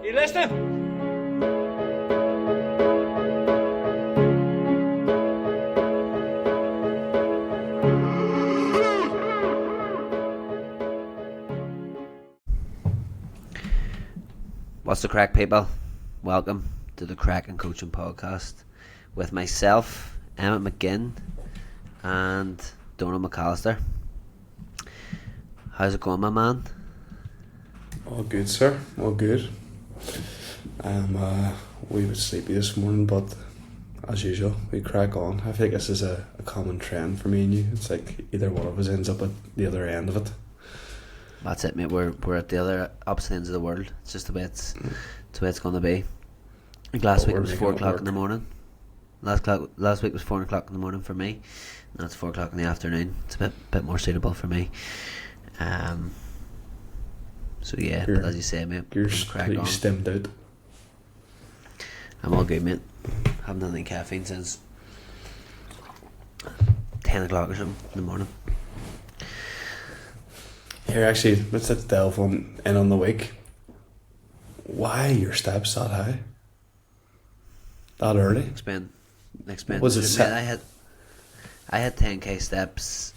You listening? What's the crack, people? Welcome to the Craic'n Coachin Podcast with myself, Emmett McGinn, and Donald McAllister. How's it going, my man? All good, sir. All good. We were sleepy this morning, but as usual, we crack on. I think this is a common trend for me and you. It's like either one of us ends up at the other end of it. That's it, mate. We're at the other opposite ends of the world. It's just the way it's going to be. Like last week it was 4 o'clock in the morning. Last week was 4 o'clock in the morning for me. Now it's 4 o'clock in the afternoon. It's a bit more suitable for me. So yeah, but as you say, mate, You're crack stemmed out. I'm all good, mate. Haven't had any caffeine since 10 o'clock or something in the morning. Here, actually, let's delve in on the week. Why are your steps that high? That early? Explain. Was it set? I had 10k steps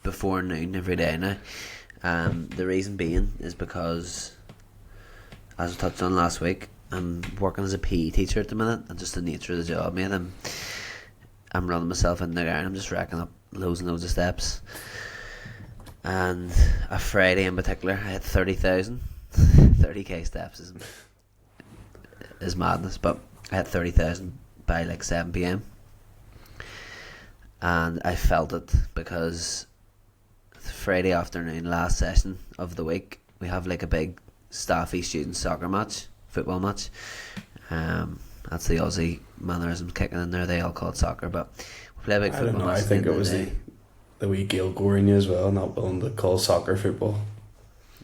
before noon every day now. The reason being is because, as I touched on last week, I'm working as a PE teacher at the minute, and just the nature of the job, mate. I'm running myself in the ground. I'm just racking up loads and loads of steps. And a Friday in particular, I had 30,000. 30k steps is madness, but I had 30,000 by like 7 p.m. And I felt it because Friday afternoon, last session of the week, we have like a big staffy student soccer match, football match. That's the Aussie mannerisms kicking in there. They all call it soccer, but we play a big football match. I think it was the wee Gael Gore in you as well, not willing to call soccer football.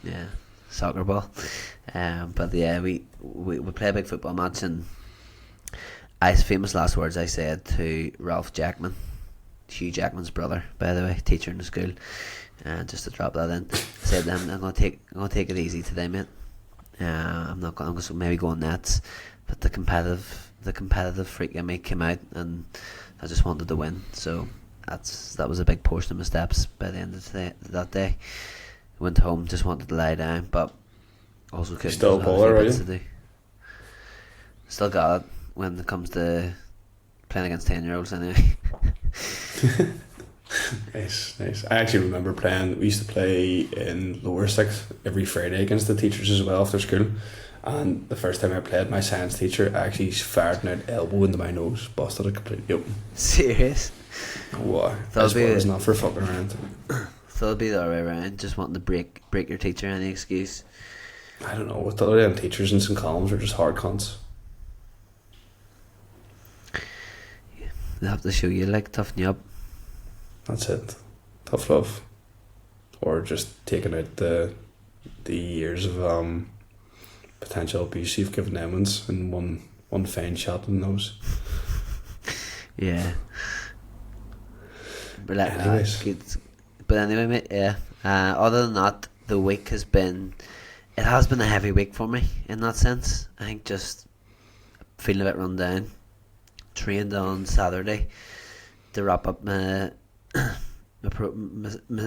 Yeah, soccer ball. But yeah, we play a big football match, and famous last words I said to Ralph Jackman, Hugh Jackman's brother, by the way, teacher in the school, just to drop that in. I said to him, I'm gonna take it easy today, mate. I'm gonna maybe go on nets, but the competitive freak in me came out, and I just wanted to win. So that was a big portion of my steps by the end of that day. Went home, just wanted to lie down, but also couldn't. Still a bowler, are you? Still got it when it comes to playing against 10-year-olds anyway. Nice. I actually remember we used to play in lower six every Friday against the teachers as well after school, and the first time I played, my science teacher actually fired an elbow into my nose, busted it completely open. Serious? Wow. That's what it's not for fucking around. So it'll be the other way around, just wanting to break your teacher, any excuse. I don't know, with the other damn teachers in St. Columns are just hard cunts. They have to show you, like, toughen you up. That's it. Tough love. Or just taking out the years of potential abuse you've given Emmons in one fine shot in the nose. Yeah. But like, anyways. But anyway, mate, yeah. Other than that, the week has been a heavy week for me in that sense. I think just feeling a bit run down. Trained on Saturday to wrap up my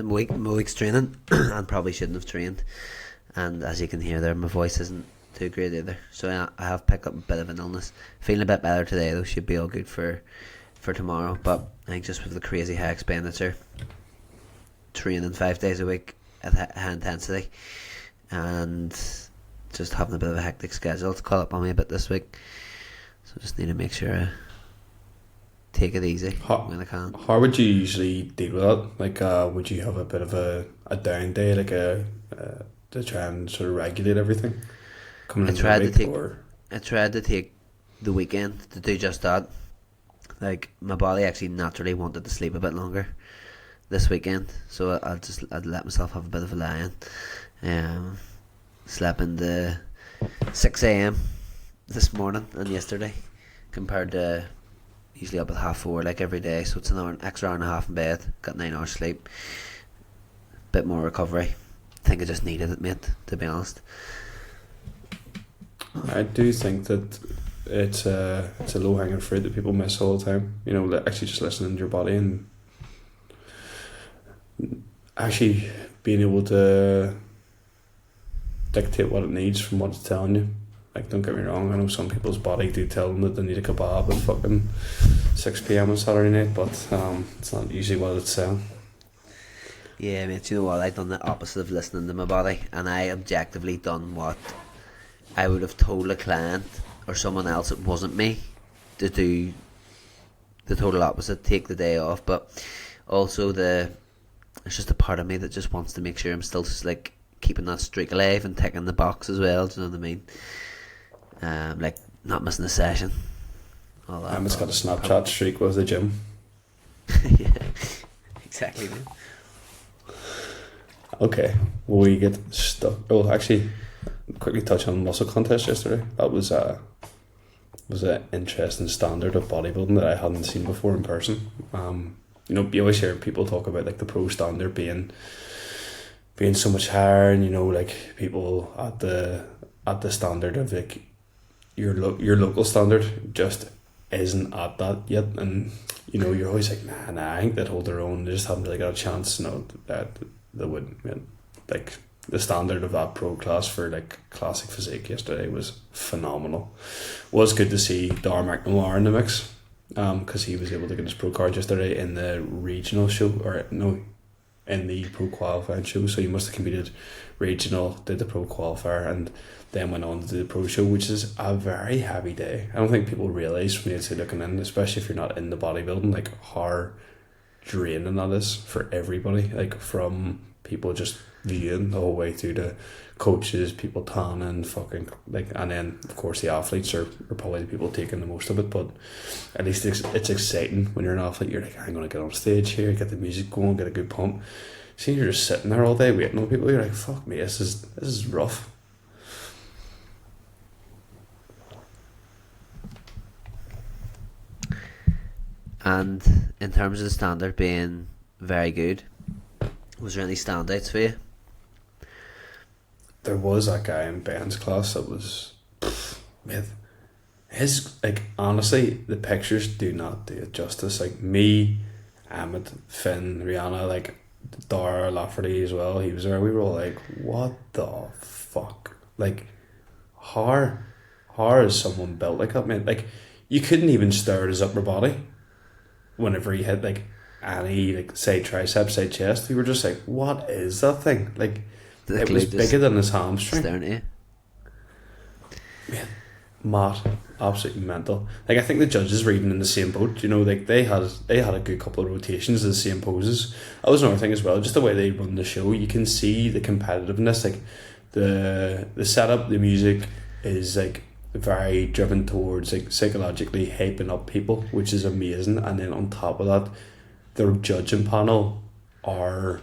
week's training, and probably shouldn't have trained. And as you can hear there, my voice isn't too great either. So I have picked up a bit of an illness. Feeling a bit better today though. Should be all good for tomorrow. But I think just with the crazy high expenditure, training 5 days a week at high intensity, and just having a bit of a hectic schedule to call up on me a bit this week. So just need to make sure I take it easy when I can. How would you usually deal with that? Like, would you have a bit of a down day, like to try and sort of regulate everything? I tried to take the weekend to do just that. Like, my body actually naturally wanted to sleep a bit longer this weekend, so I'd let myself have a bit of a lie-in. Slept into 6 a.m. this morning and yesterday, compared to usually up at 4:30 like every day, so it's an extra hour and a half in bed, got 9 hours sleep, bit more recovery. I think I just needed it, mate, to be honest. I do think that it's a low hanging fruit that people miss all the time. You know, actually just listening to your body and actually being able to dictate what it needs from what it's telling you. Like, don't get me wrong, I know some people's body do tell them that they need a kebab at fucking 6 p.m. on Saturday night, but it's not usually what it's saying. Yeah, mate, you know what? I done the opposite of listening to my body, and I objectively done what I would have told a client or someone else that wasn't me to do the total opposite, take the day off. But also there's just a part of me that just wants to make sure I'm still just like keeping that streak alive and ticking the box as well. Do you know what I mean? Like not missing a session. All that. It's got a Snapchat streak with the gym. Yeah, exactly. Man. Okay, we get stuck. Oh, actually, quickly touch on muscle contest yesterday. That was an interesting standard of bodybuilding that I hadn't seen before in person. You know, you always hear people talk about like the pro standard being so much higher, and you know, like people at the standard of like your local standard just isn't at that yet, and you know, you're always like, nah, I think they'd hold their own. They just haven't really got a chance. No, that they wouldn't. I mean, like the standard of that pro class for like classic physique yesterday was phenomenal. Was good to see Dar McNamara in the mix, because he was able to get his pro card yesterday in the regional show, or no, in the pro qualifying show. So he must have competed regional, did the pro qualifier, and then went on to do the pro show, which is a very heavy day. I don't think people realise from the outside looking in, especially if you're not in the bodybuilding, like how draining that is for everybody. Like from people just viewing the whole way through to coaches, people tanning, fucking like, and then of course the athletes are probably the people taking the most of it. But at least it's exciting when you're an athlete. You're like, I'm gonna get on stage here, get the music going, get a good pump. See, you're just sitting there all day waiting on people. You're like, fuck me, this is rough. And in terms of the standard being very good, was there any standouts for you? There was that guy in Ben's class that was, man, his, like, honestly, the pictures do not do it justice. Like me, Emmett, Finn, Rihanna, like Dara Lafferty as well, he was there. We were all like, what the fuck? Like, how is someone built like that, man? Like, you couldn't even stare at his upper body whenever he hit like any, like, say tricep, say chest. We were just like, what is that thing? Like, it was bigger than his hamstring. Staring at you. Man, mad, absolutely mental. Like, I think the judges were even in the same boat. You know, like they had a good couple of rotations of the same poses. That was another thing as well. Just the way they run the show, you can see the competitiveness. Like the setup, the music is like very driven towards like psychologically hyping up people, which is amazing. And then on top of that, their judging panel are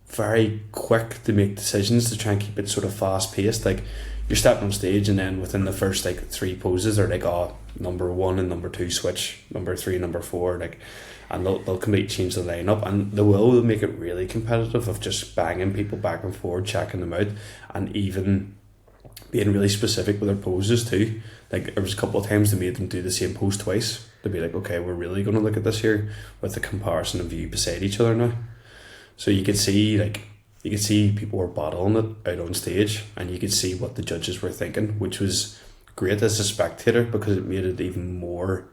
very quick to make decisions to try and keep it sort of fast paced. Like, you're stepping on stage and then within the first like 3 poses they're like, oh, number 1 and number 2 switch, number 3 number 4, like, and they'll completely change the lineup, and they will make it really competitive of just banging people back and forward, checking them out, and even being really specific with their poses too. Like, there was a couple of times they made them do the same pose twice. They'd be like, okay, we're really going to look at this here with the comparison of you beside each other now. So you could see, like, people were battling it out on stage, and you could see what the judges were thinking, which was great as a spectator because it made it even more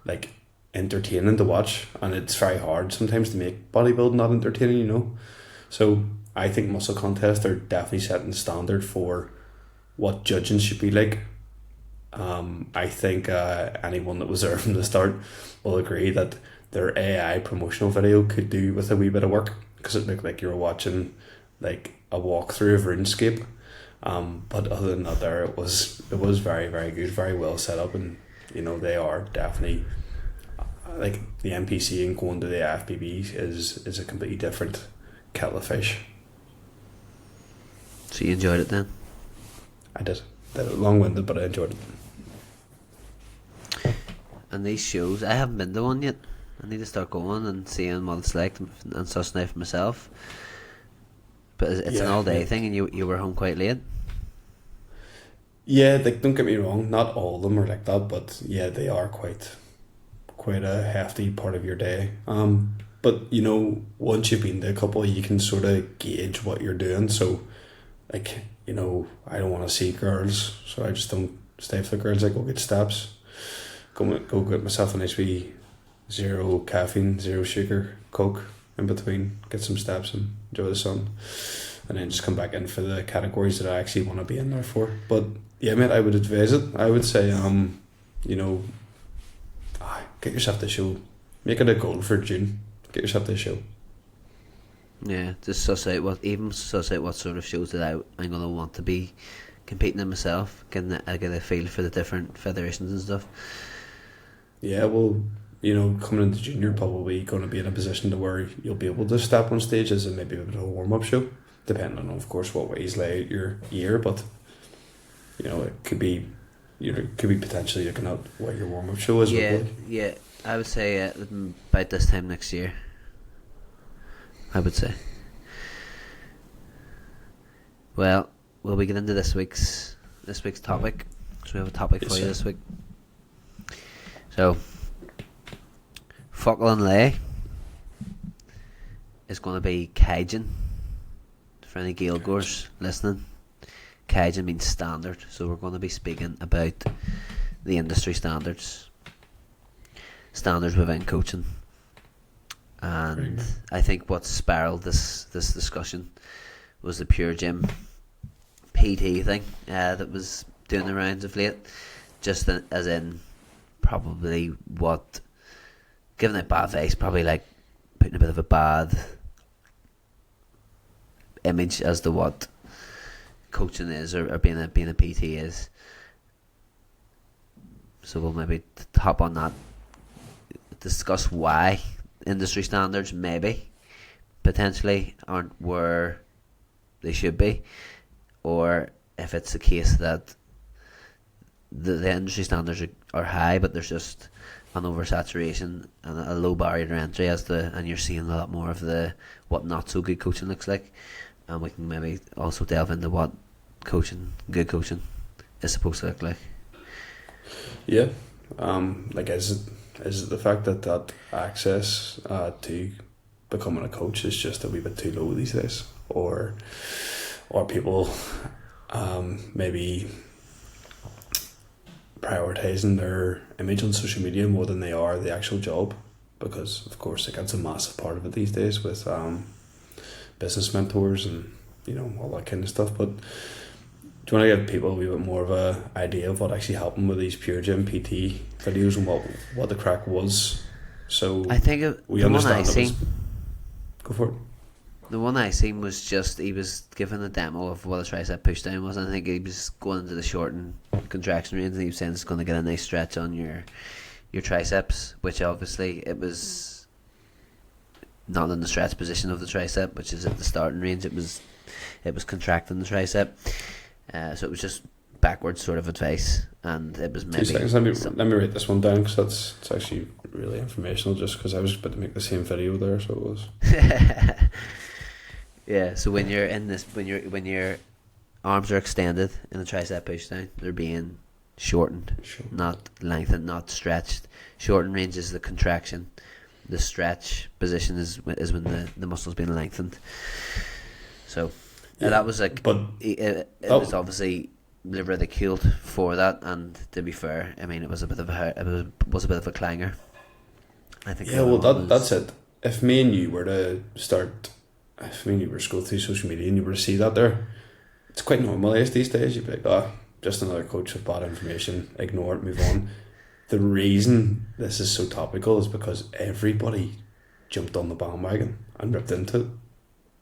like entertaining to watch. And it's very hard sometimes to make bodybuilding not entertaining, you know. So I think muscle contests are definitely setting the standard for what judging should be like. I think anyone that was there from the start will agree that their AI promotional video could do with a wee bit of work, because it looked like you were watching like a walkthrough of RuneScape. But other than that, it was very, very good, very well set up, and you know, they are definitely like the NPC, and going to the FPB is a completely different kettle of fish. So you enjoyed it then? I did. Long-winded, but I enjoyed it. And these shows, I haven't been to one yet. I need to start going and seeing what it's like and such now for myself. But it's an all-day thing, and you were home quite late. Yeah, like don't get me wrong, not all of them are like that, but yeah, they are quite a hefty part of your day. But you know, once you've been to a couple, you can sort of gauge what you're doing. So, like, you know, I don't want to see girls, so I just don't stay for the girls. I go get steps, go get myself a nice wee zero caffeine, zero sugar Coke in between, get some steps and enjoy the sun, and then just come back in for the categories that I actually want to be in there for. But yeah, mate, I would advise it. I would say, you know, get yourself the show. Make it a goal for June. Get yourself the show. Yeah, just suss out what sort of shows that I'm gonna want to be competing in myself. Get a feel for the different federations and stuff. Yeah, well, you know, coming into junior, probably going to be in a position to where you'll be able to step on stages and maybe a bit of a warm up show, depending on, of course, what ways lay out your year. But you know, it could be, you know, could be potentially looking at what your warm up show is. Yeah. I would say about this time next year. I would say. Well, will we get into this week's topic? So we have a topic for you this week. So, Focal and Lay is going to be Cajun. For any Gaelgoers listening, Cajun means standard. So we're going to be speaking about the industry standards within coaching. And I think what spiraled this discussion was the Puregym PT thing that was doing the rounds of late. Just as in, probably what, giving it bad face, probably like putting a bit of a bad image as to what coaching is or being a PT is. So we'll maybe hop on that, discuss why industry standards maybe potentially aren't where they should be, or if it's the case that the industry standards are high but there's just an oversaturation and a low barrier to entry and you're seeing a lot more of the what not so good coaching looks like, and we can maybe also delve into what good coaching is supposed to look like. Yeah, like is it the fact that access to becoming a coach is just a wee bit too low these days, or people maybe prioritising their image on social media more than they are the actual job? Because of course that's a massive part of it these days with business mentors and, you know, all that kind of stuff. But do you want to give people a wee bit more of a idea of what actually happened with these Puregym PT videos and what the crack was? So I think we the one understand I seen, go for it. The one I seen was just he was given a demo of what a tricep push down was, and I think he was going into the shortened contraction range and he was saying it's going to get a nice stretch on your triceps, which obviously it was not in the stretch position of the tricep, which is at the starting range. It was contracting the tricep. So it was just backwards sort of advice, and it was maybe 2 seconds. Let me write this one down because it's actually really informational. Just because I was about to make the same video there, so it was. Yeah. So when you're in this, when your arms are extended in a tricep push down, they're being shortened, not lengthened, not stretched. Shortened range is the contraction. The stretch position is when the muscle's being lengthened. So. Yeah, that was like, but it was obviously ridiculed for that, and to be fair, I mean it was a bit of a clanger. I think. Yeah, well, that's it. If me and you were to scroll through social media and you were to see that there, it's quite normalised these days. You'd be like, just another coach with bad information. Ignore it, move on. The reason this is so topical is because everybody jumped on the bandwagon and ripped into it,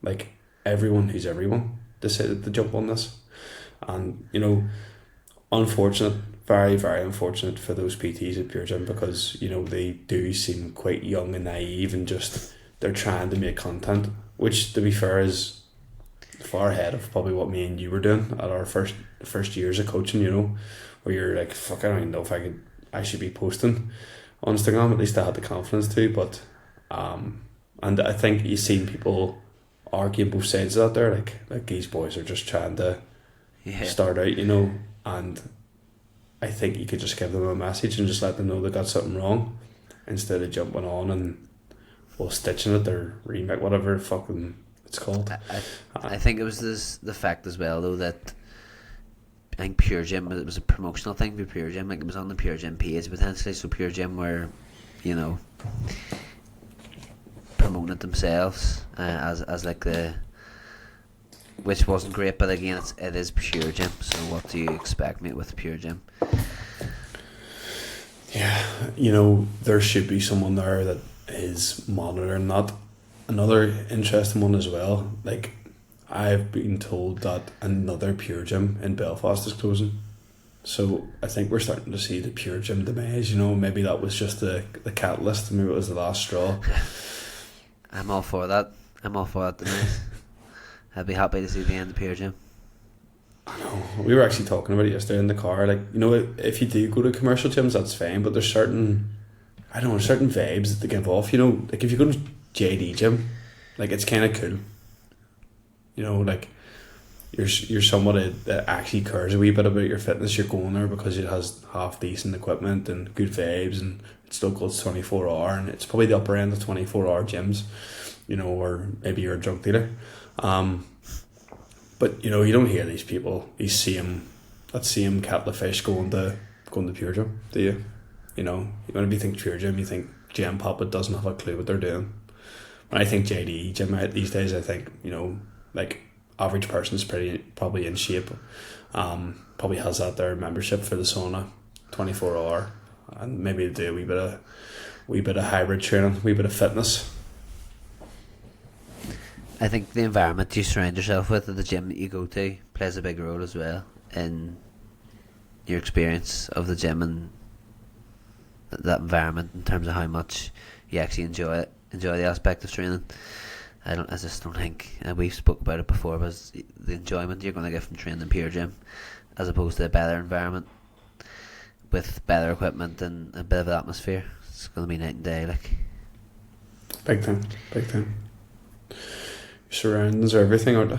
like. Everyone who's everyone decided to jump on this, and you know, very very unfortunate for those PTs at Puregym, because you know they do seem quite young and naive and just they're trying to make content, which to be fair is far ahead of probably what me and you were doing at our first years of coaching, you know, where you're like, fuck, I don't even know if I should be posting on Instagram. At least I had the confidence to, but and I think you've seen people arguing both sides out there, like these boys are just trying to start out, you know, and I think you could just give them a message and just let them know they got something wrong, instead of jumping on and stitching it or remake whatever fucking it's called. I think it was the fact as well though that I think Puregym, it was a promotional thing for Puregym, like it was on the Puregym page potentially, so Puregym were, you know, promoting it themselves as like the, which wasn't great, but again it is Puregym, so what do you expect, mate, with Puregym? Yeah, you know, there should be someone there that is monitoring that. Another interesting one as well, like I've been told that another Puregym in Belfast is closing. So I think we're starting to see the Puregym demise, you know, maybe that was just the catalyst, maybe it was the last straw. I'm all for that demise. I'd be happy to see the end of Puregym. I know. We were actually talking about it yesterday in the car, like, you know, if you do go to commercial gyms, that's fine, but there's certain vibes that they give off, you know, like if you go to JD gym, like it's kind of cool. You know, like you're somebody that actually cares a wee bit about your fitness. You're going there because it has half decent equipment and good vibes, and it's still called 24-hour, and it's probably the upper end of 24-hour gyms, you know, or maybe you're a drug dealer. But you know, you don't hear these people, these same kettle of fish going to Puregym, do you? You know, when you think Puregym, you think Gym Puppet doesn't have a clue what they're doing. When I think JD gym out these days, I think, you know, like average person's probably in shape, probably has that their membership for the sauna, 24-hour, and maybe do a wee bit of hybrid training, wee bit of fitness. I think the environment you surround yourself with at the gym that you go to plays a big role as well in your experience of the gym and that environment in terms of how much you actually enjoy the aspect of training. I just don't think, and we've spoke about it before, but the enjoyment you're going to get from training Puregym as opposed to a better environment with better equipment and a bit of atmosphere. It's going to be night and day, like. Big time. Surroundings are everything, aren't they?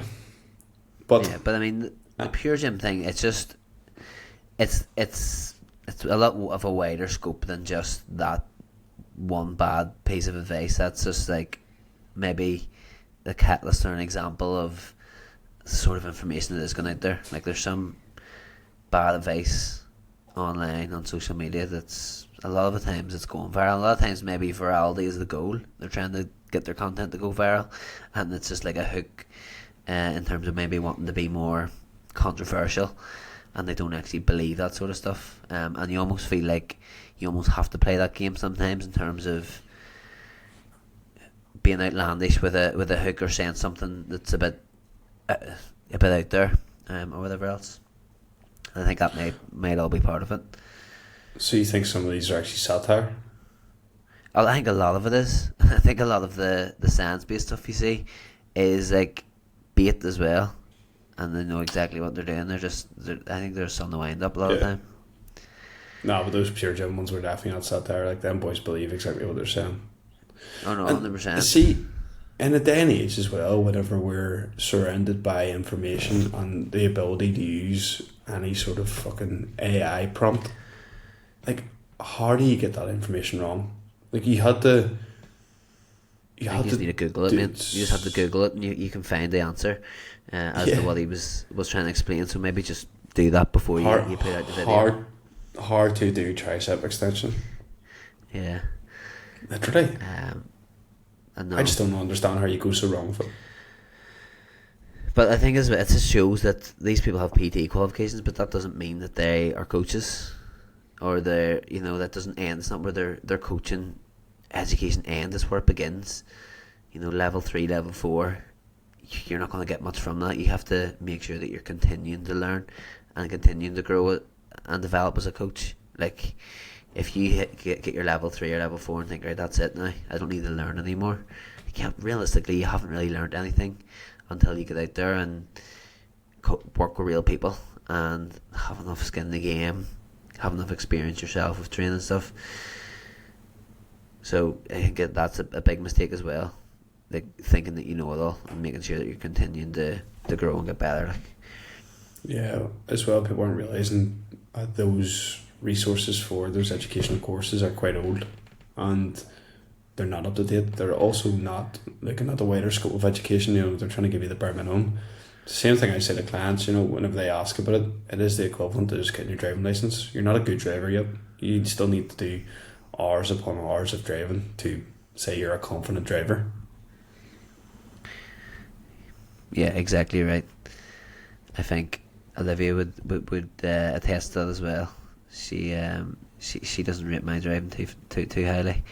But yeah, but I mean the Puregym thing, it's just it's a lot of a wider scope than just that one bad piece of advice. That's just like maybe the catalyst or an example of the sort of information that is going out there. Like there's some bad advice online on social media that's a lot of the times it's going viral. A lot of times maybe virality is the goal. They're trying to get their content to go viral, and it's just like a hook in terms of maybe wanting to be more controversial, and they don't actually believe that sort of stuff, and you almost feel like you almost have to play that game sometimes in terms of being outlandish with a hook or saying something that's a bit out there, or whatever else. And I think that might all be part of it. So you think some of these are actually satire? I think a lot of it is. I think a lot of the science-based stuff you see is like bait as well, and they know exactly what they're doing. I think they're just on the wind up a lot of the time. No, but those Puregym ones were definitely not satire. Like, them boys believe exactly what they're saying. Oh no, 100%. See, in a day and age as well, whenever we're surrounded by information and the ability to use any sort of fucking AI prompt, like, how do you get that information wrong? Like, you just need to Google it, man. You just have to Google it, and you can find the answer as to what he was trying to explain. So maybe just do that before you put out the video. Hard to do tricep extension. Yeah. Literally. I just don't understand how you go so wrong with it. But I think it just shows that these people have PT qualifications, but that doesn't mean that they are coaches, or that doesn't end. It's not where their coaching education ends. It's where it begins. Level 3, level 4. You're not going to get much from that. You have to make sure that you're continuing to learn and continuing to grow it and develop as a coach. Like, if you get your level 3 or level 4 and think, right, that's it now, I don't need to learn anymore. Realistically, you haven't really learned anything until you get out there and work with real people and have enough skin in the game, have enough experience yourself with training stuff. So I think that's a big mistake as well, like thinking that you know it all and making sure that you're continuing to grow and get better. Like, Yeah, as well, people aren't realising those resources for those educational courses are quite old, and they're not up to date. They're also not looking at the wider scope of education. They're trying to give you the bare minimum. Same thing I say to clients, whenever they ask about it, it is the equivalent to just getting your driving license. You're not a good driver yet. You still need to do hours upon hours of driving to say you're a confident driver. Yeah, exactly right. I think Olivia would attest to that as well. She doesn't rate my driving too highly,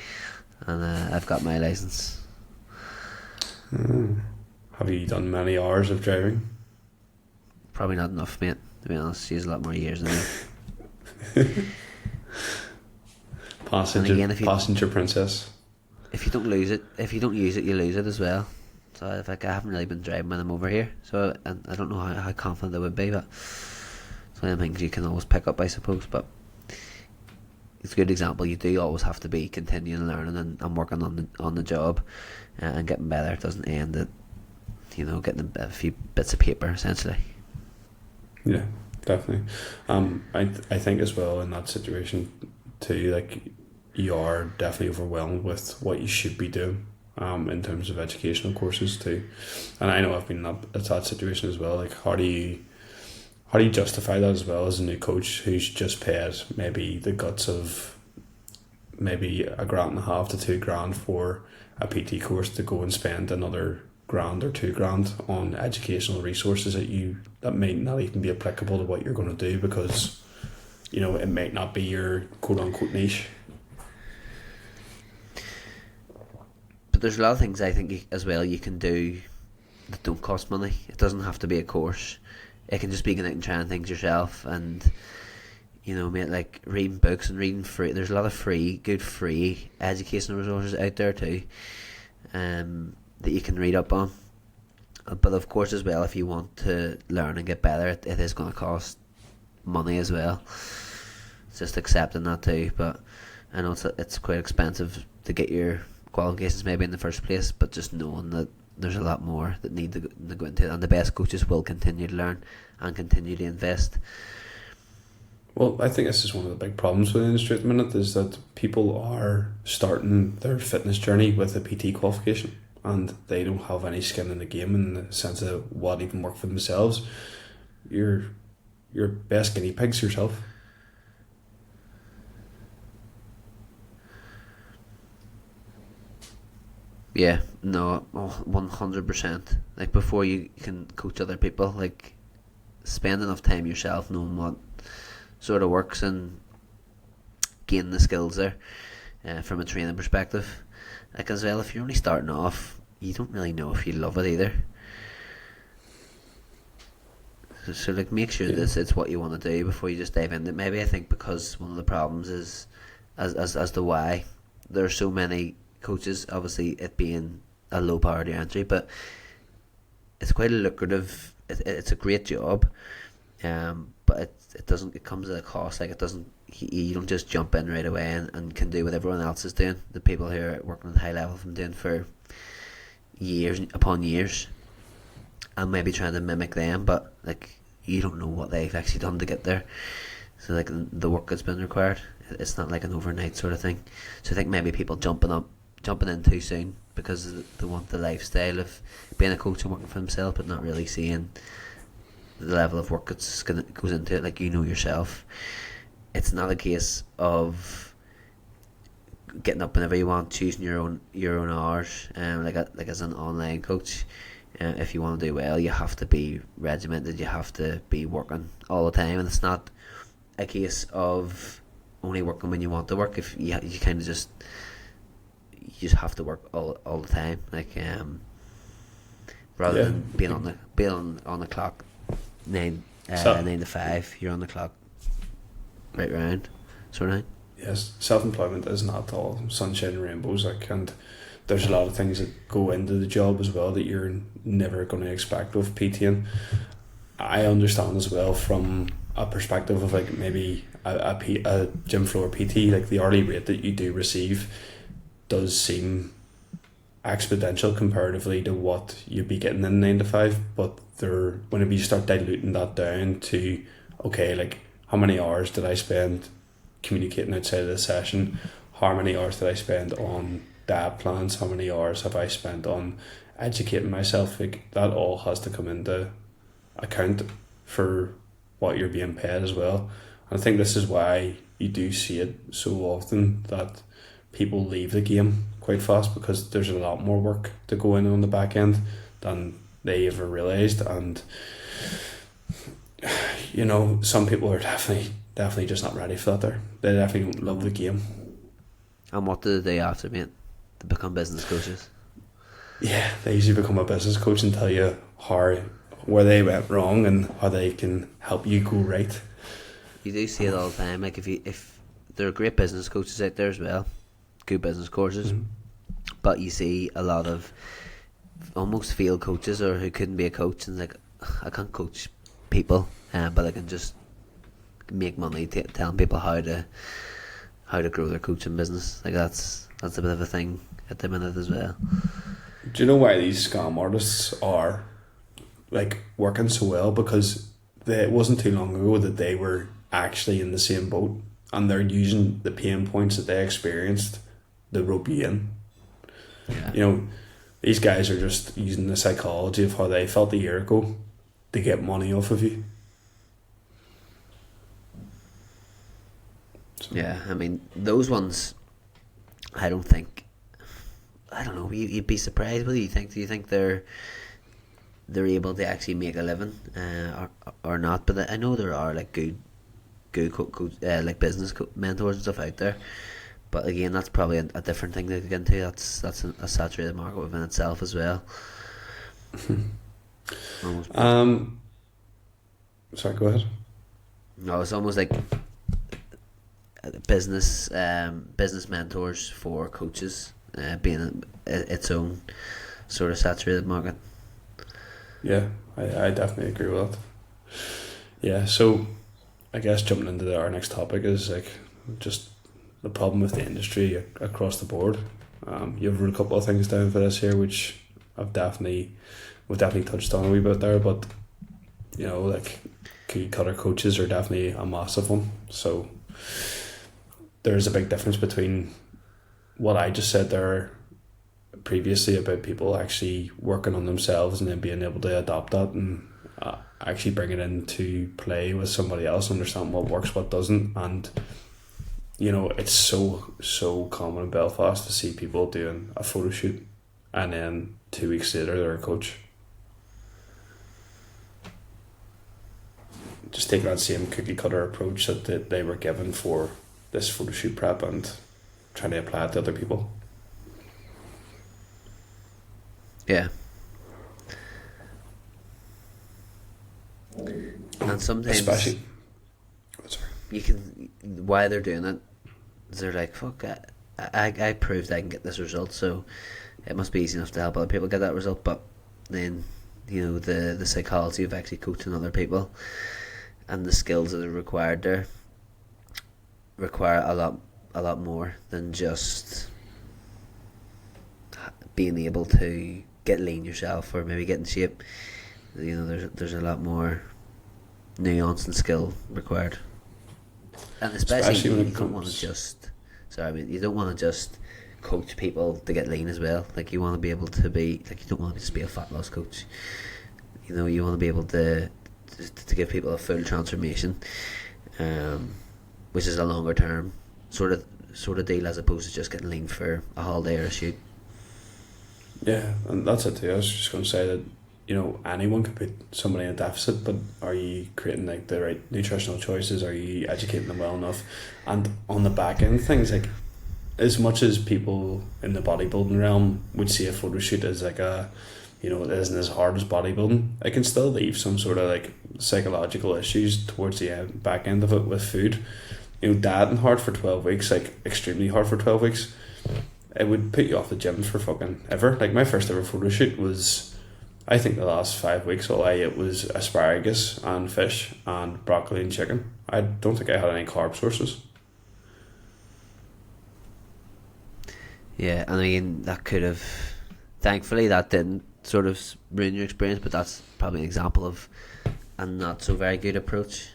and I've got my license. Have you done many hours of driving? Probably not enough, mate. To be honest, she has a lot more years than me. Passenger princess. If you don't use it, you lose it as well. So I haven't really been driving when I'm over here, so and I don't know how confident I would be, but it's one of the things you can always pick up, I suppose. But it's a good example. You do always have to be continuing learning and working on the job and getting better. It doesn't end at getting a few bits of paper, essentially. Yeah, definitely. I think as well in that situation too, like, you are definitely overwhelmed with what you should be doing in terms of educational courses too. And I know I've been in that situation as well. Like, how do you justify that as well as a new coach who's just paid maybe the guts of maybe $1.5 to $2,000 for a PT course to go and spend another $1,000 or $2,000 on educational resources that may not even be applicable to what you're going to do, because it might not be your quote unquote niche. But there's a lot of things I think as well you can do that don't cost money. It doesn't have to be a course. It can just be going out and trying things yourself, and mate, like reading books and reading free. There's a lot of good free educational resources out there too, that you can read up on. But of course, as well, if you want to learn and get better, it is going to cost money as well. It's just accepting that too. But I know it's quite expensive to get your qualifications maybe in the first place, but just knowing that there's a lot more that need to go into it, and the best coaches will continue to learn and continue to invest. Well, I think this is one of the big problems with the industry at the minute, is that people are starting their fitness journey with a PT qualification, and they don't have any skin in the game in the sense of what even work for themselves. Your best guinea pig's yourself. Yeah, no, 100%. Like, before you can coach other people, like, spend enough time yourself knowing what sort of works and gain the skills there from a training perspective. Like, as well, if you're only starting off, you don't really know if you love it either. So like, make sure that it's what you want to do before you just dive into it. Maybe I think because one of the problems is as to why there are so many coaches, obviously it being a low priority entry, but it's quite a lucrative. It's a great job, but it comes at a cost. Like, it doesn't. You don't just jump in right away and can do what everyone else is doing. The people who are working at a high level from doing for years upon years, and maybe trying to mimic them, but like, you don't know what they've actually done to get there. So like, the work that's been required, it's not like an overnight sort of thing. So I think maybe people jumping in too soon because they want the lifestyle of being a coach and working for themselves, but not really seeing the level of work that goes into it. Like, yourself, it's not a case of getting up whenever you want, choosing your own hours. Like as an online coach, if you want to do well, you have to be regimented. You have to be working all the time, and it's not a case of only working when you want to work. If you kind of just have to work all the time, like rather than being on the clock 9 to 5. You're on the clock right round, sort of thing. Yes, self-employment is not all sunshine and rainbows. Like, and there's a lot of things that go into the job as well that you're never going to expect with PTing. I understand as well from a perspective of like maybe a gym floor PT, like the hourly rate that you do receive does seem exponential comparatively to what you'd be getting in 9 to 5, but whenever you start diluting that down to, okay, like, how many hours did I spend communicating outside of the session? How many hours did I spend on diet plans? How many hours have I spent on educating myself? Like, that all has to come into account for what you're being paid as well. And I think this is why you do see it so often that people leave the game quite fast, because there's a lot more work to go in on the back end than they ever realised. And you know, some people are definitely just not ready for that there. They definitely don't love the game. And what do they do after, mate? To become business coaches? Yeah, they usually become a business coach and tell you where they went wrong and how they can help you go right. You do see it all the time. Like, if there are great business coaches out there as well, good business courses, but you see a lot of almost field coaches, or who couldn't be a coach, and like, I can't coach people, but I can just make money telling people how to grow their coaching business. Like, that's a bit of a thing at the minute as well. Do you know why these scam artists are like working so well? Because it wasn't too long ago that they were actually in the same boat, and they're using the pain points that they experienced to rope you in. Yeah. You know, these guys are just using the psychology of how they felt a year ago to get money off of you. So. Yeah, I mean, those ones, I don't know, you'd be surprised. What do you think? Do you think they're able to actually make a living, or not? But I know there are like good like business mentors and stuff out there. But again, that's probably a different thing to get into. That's a saturated market within itself as well. Sorry, go ahead. No, it's almost like business mentors for coaches, being its own sort of saturated market. Yeah, I definitely agree with that. Yeah, so I guess jumping into our next topic is like just the problem with the industry across the board. You've wrote a couple of things down for this here, which we've definitely touched on a wee bit there, but you know, like, cookie cutter coaches are definitely a massive one. So there's a big difference between what I just said there previously about people actually working on themselves and then being able to adopt that and actually bring it into play with somebody else, understand what works, what doesn't. And you know, it's so common in Belfast to see people doing a photo shoot and then 2 weeks later they're a coach. Just take that same cookie cutter approach that they were given for this photo shoot prep and trying to apply it to other people. Yeah. And sometimes, especially, you can, why they're doing it is they're like, fuck, I proved I can get this result, so it must be easy enough to help other people get that result. But then, you know, the psychology of actually coaching other people and the skills that are required there require a lot more than just being able to get lean yourself or maybe get in shape. You know, there's a lot more nuance and skill required, and especially when you don't want to just. Sorry, I mean, you don't want to just coach people to get lean as well. Like, you want to be able to be like, you don't want to just be a fat loss coach. You know, you want to be able to give people a full transformation, which is a longer term sort of deal, as opposed to just getting lean for a holiday or a shoot. Yeah, and that's it too. I was just going to say that, you know, anyone could put somebody in a deficit, but are you creating like the right nutritional choices? Are you educating them well enough? And on the back end things, like, as much as people in the bodybuilding realm would see a photo shoot as like a, you know, it isn't as hard as bodybuilding, it can still leave some sort of like psychological issues towards the back end of it with food. You know, dieting hard for 12 weeks, like extremely hard for 12 weeks, it would put you off the gym for fucking ever. Like, my first ever photo shoot was, I think the last 5 weeks all I ate was asparagus and fish and broccoli and chicken. I don't think I had any carb sources. Yeah, and I mean, that could have thankfully that didn't sort of ruin your experience, but that's probably an example of a not so very good approach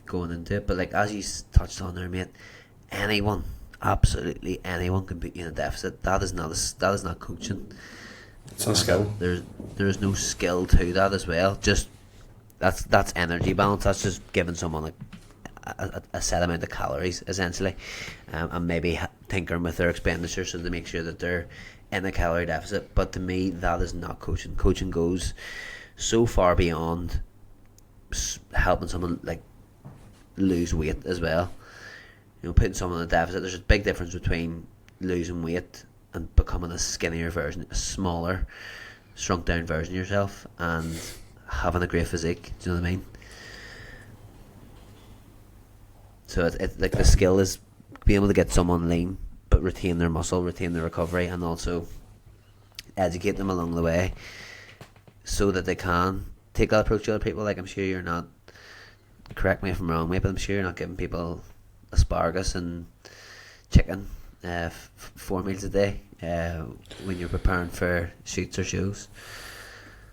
going into it. But like as you touched on there, mate, anyone, absolutely anyone can put you in a deficit. That is not coaching. It's not skill. There's no skill to that as well. Just that's energy balance. That's just giving someone like a set amount of calories essentially, and maybe tinkering with their expenditure so to make sure that they're in a calorie deficit. But to me, that is not coaching. Coaching goes so far beyond helping someone like lose weight as well. You know, putting someone in a deficit. There's a big difference between losing weight and becoming a skinnier version, a smaller, shrunk down version of yourself, and having a great physique. Do you know what I mean? So it's like the skill is being able to get someone lean but retain their muscle, retain their recovery, and also educate them along the way so that they can take that approach to other people. Like, I'm sure you're not, correct me if I'm wrong, mate, but I'm sure you're not giving people asparagus and chicken 4 meals a day when you're preparing for shoots or shows.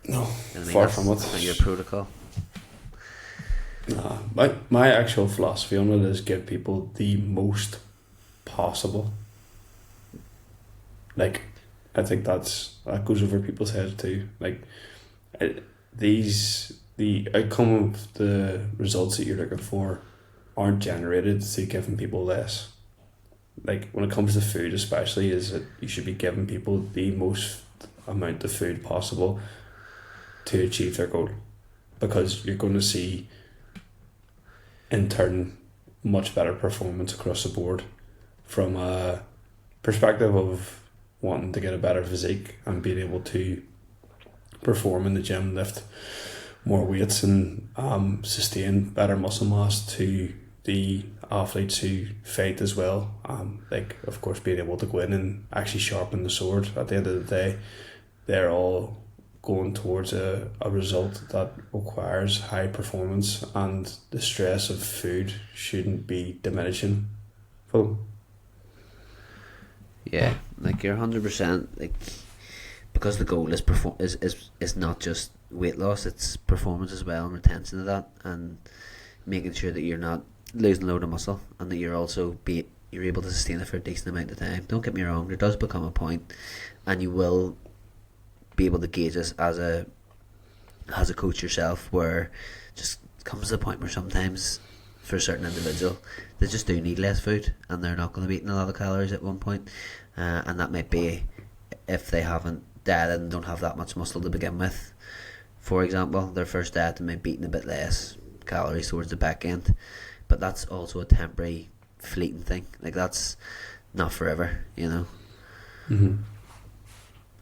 No, I mean, far from it. That's not your protocol. Nah, my actual philosophy on it is give people the most possible. Like, I think that goes over people's heads too. Like, the outcome of the results that you're looking for aren't generated through giving people less. Like, when it comes to food especially, is that you should be giving people the most amount of food possible to achieve their goal, because you're going to see in turn much better performance across the board from a perspective of wanting to get a better physique and being able to perform in the gym, lift more weights and sustain better muscle mass, to the athletes who fight as well. Like, of course, being able to go in and actually sharpen the sword. At the end of the day, they're all going towards a result that requires high performance, and the stress of food shouldn't be diminishing for them. Yeah, like you're 100%, like, because the goal is not just weight loss, it's performance as well, and retention of that, and making sure that you're not losing a load of muscle, and that you're also you're able to sustain it for a decent amount of time. Don't get me wrong, there does become a point, and you will be able to gauge this as a coach yourself, where just comes to the point where sometimes for a certain individual they just do need less food and they're not going to be eating a lot of calories at one point, and that might be if they haven't dieted and don't have that much muscle to begin with. For example, their first diet they might be eating a bit less calories towards the back end, but that's also a temporary fleeting thing. Like, that's not forever, you know. Mm-hmm.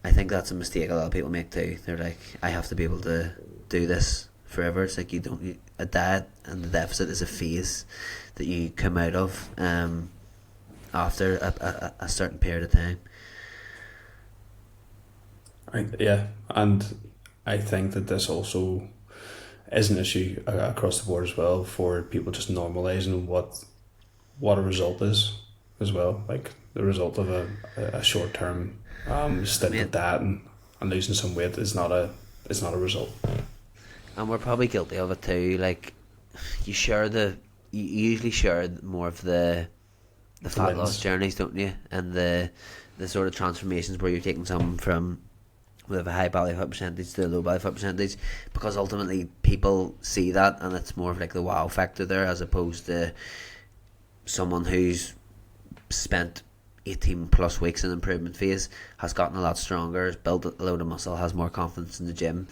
I think that's a mistake a lot of people make too. They're like, I have to be able to do this forever. It's like a diet and the deficit is a phase that you come out of after a certain period of time. Yeah, and I think that this also is an issue across the board as well, for people just normalising what a result is as well. Like, the result of a short term stint of diet and losing some weight is not a result. And we're probably guilty of it too. Like, you usually share more of the fat loss journeys, don't you? And the sort of transformations where you're taking someone from with a high body fat percentage to a low body fat percentage, because ultimately people see that and it's more of like the wow factor there, as opposed to someone who's spent 18 plus weeks in improvement phase, has gotten a lot stronger, has built a load of muscle, has more confidence in the gym.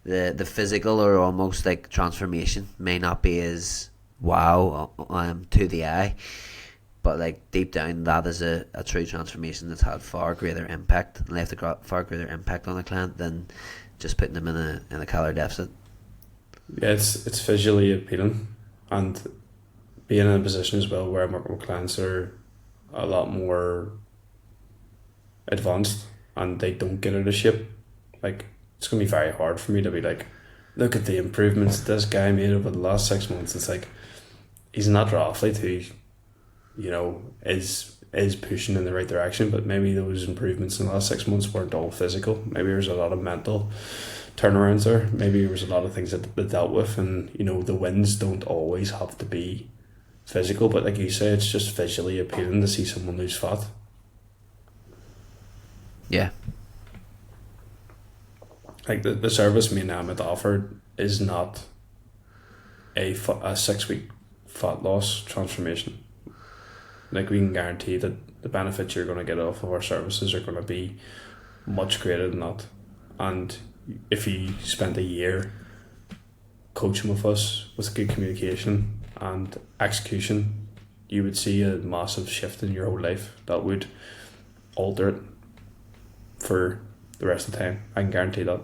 The physical or almost like transformation may not be as wow to the eye, but like deep down that is a true transformation that's had far greater impact and left a far greater impact on the client than just putting them in a calorie deficit. Yeah, it's visually appealing, and being in a position as well where I'm working with clients that are a lot more advanced and they don't get out of shape. Like, it's going to be very hard for me to be like, look at the improvements this guy made over the last 6 months. It's like, he's an natural athlete who, you know, is is pushing in the right direction, but maybe those improvements in the last 6 months weren't all physical. Maybe there's a lot of mental turnarounds there. Maybe there was a lot of things that they dealt with, and the wins don't always have to be physical, but like you say, it's just visually appealing to see someone lose fat. Yeah. Like the service me and Amit offered is not a 6-week fat loss transformation. Like, we can guarantee that the benefits you're going to get off of our services are going to be much greater than that. And if you spend a year coaching with us with good communication and execution, you would see a massive shift in your whole life that would alter it for the rest of the time. I can guarantee that.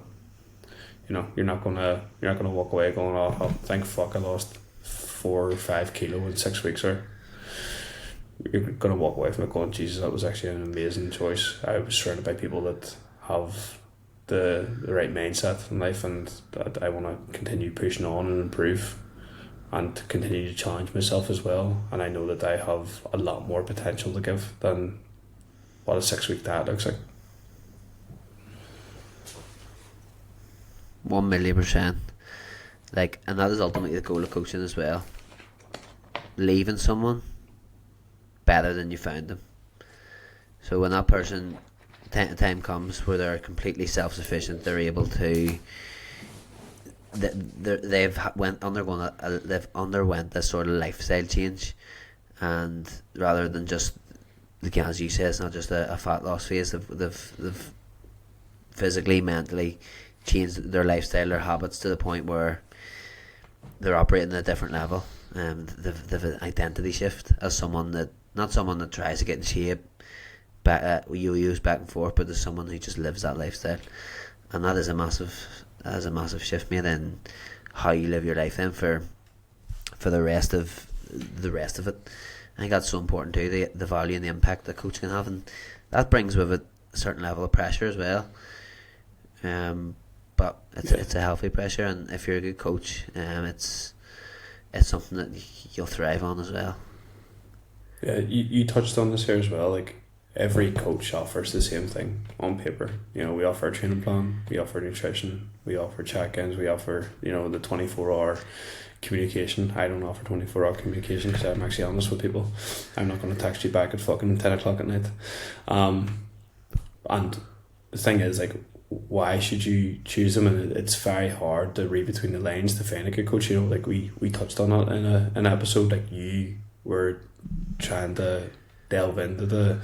You're not gonna walk away going, oh thank fuck I lost 4 or 5 kilo in 6 weeks. Or you're gonna walk away from it going, Jesus, that was actually an amazing choice. I was surrounded by people that have the right mindset in life, and that I want to continue pushing on and improve and continue to challenge myself as well. And I know that I have a lot more potential to give than what a 6-week diet looks like. 1,000,000%. Like, and that is ultimately the goal of coaching as well. Leaving someone better than you found them. So when that person, time comes where they're completely self-sufficient, they're able to, they've underwent this sort of lifestyle change, and rather than just, again, as you say, it's not just a fat loss phase. They've physically, mentally changed their lifestyle, their habits, to the point where they're operating at a different level. They've an identity shift as someone that, not someone that tries to get in shape, yo-yos back and forth, but as someone who just lives that lifestyle. And that is a massive shift, mate, in how you live your life then for the rest of it. I think that's so important too, the value and the impact that coach can have, and that brings with it a certain level of pressure as well. But it's a healthy pressure, and if you're a good coach, it's something that you'll thrive on as well. Yeah, you touched on this here as well. Like, every coach offers the same thing on paper. We offer a training plan, we offer nutrition, we offer check-ins, we offer the 24-hour communication. I don't offer 24-hour communication because I'm actually honest with people. I'm not going to text you back at fucking 10 o'clock at night. And the thing is, like, why should you choose them? And it's very hard to read between the lines to find a good coach. Like we touched on that in an episode. Like, you were trying to delve into the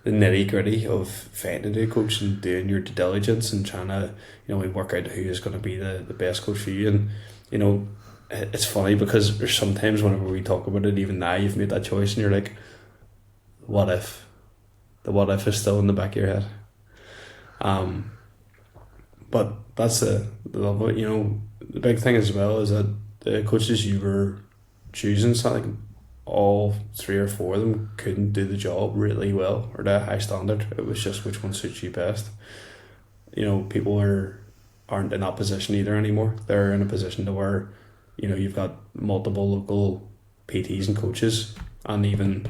nitty gritty of finding a good coach and doing your due diligence and trying to we work out who is going to be the best coach for you. And it's funny because there's sometimes whenever we talk about it, even now you've made that choice and you're like, what if? The what if is still in the back of your head. But that's the love of it. The big thing as well is that the coaches you were choosing, it's not like all 3 or 4 of them couldn't do the job really well or to a high standard. It was just which one suits you best. People aren't in that position either anymore. They're in a position to where you've got multiple local PTs and coaches, and even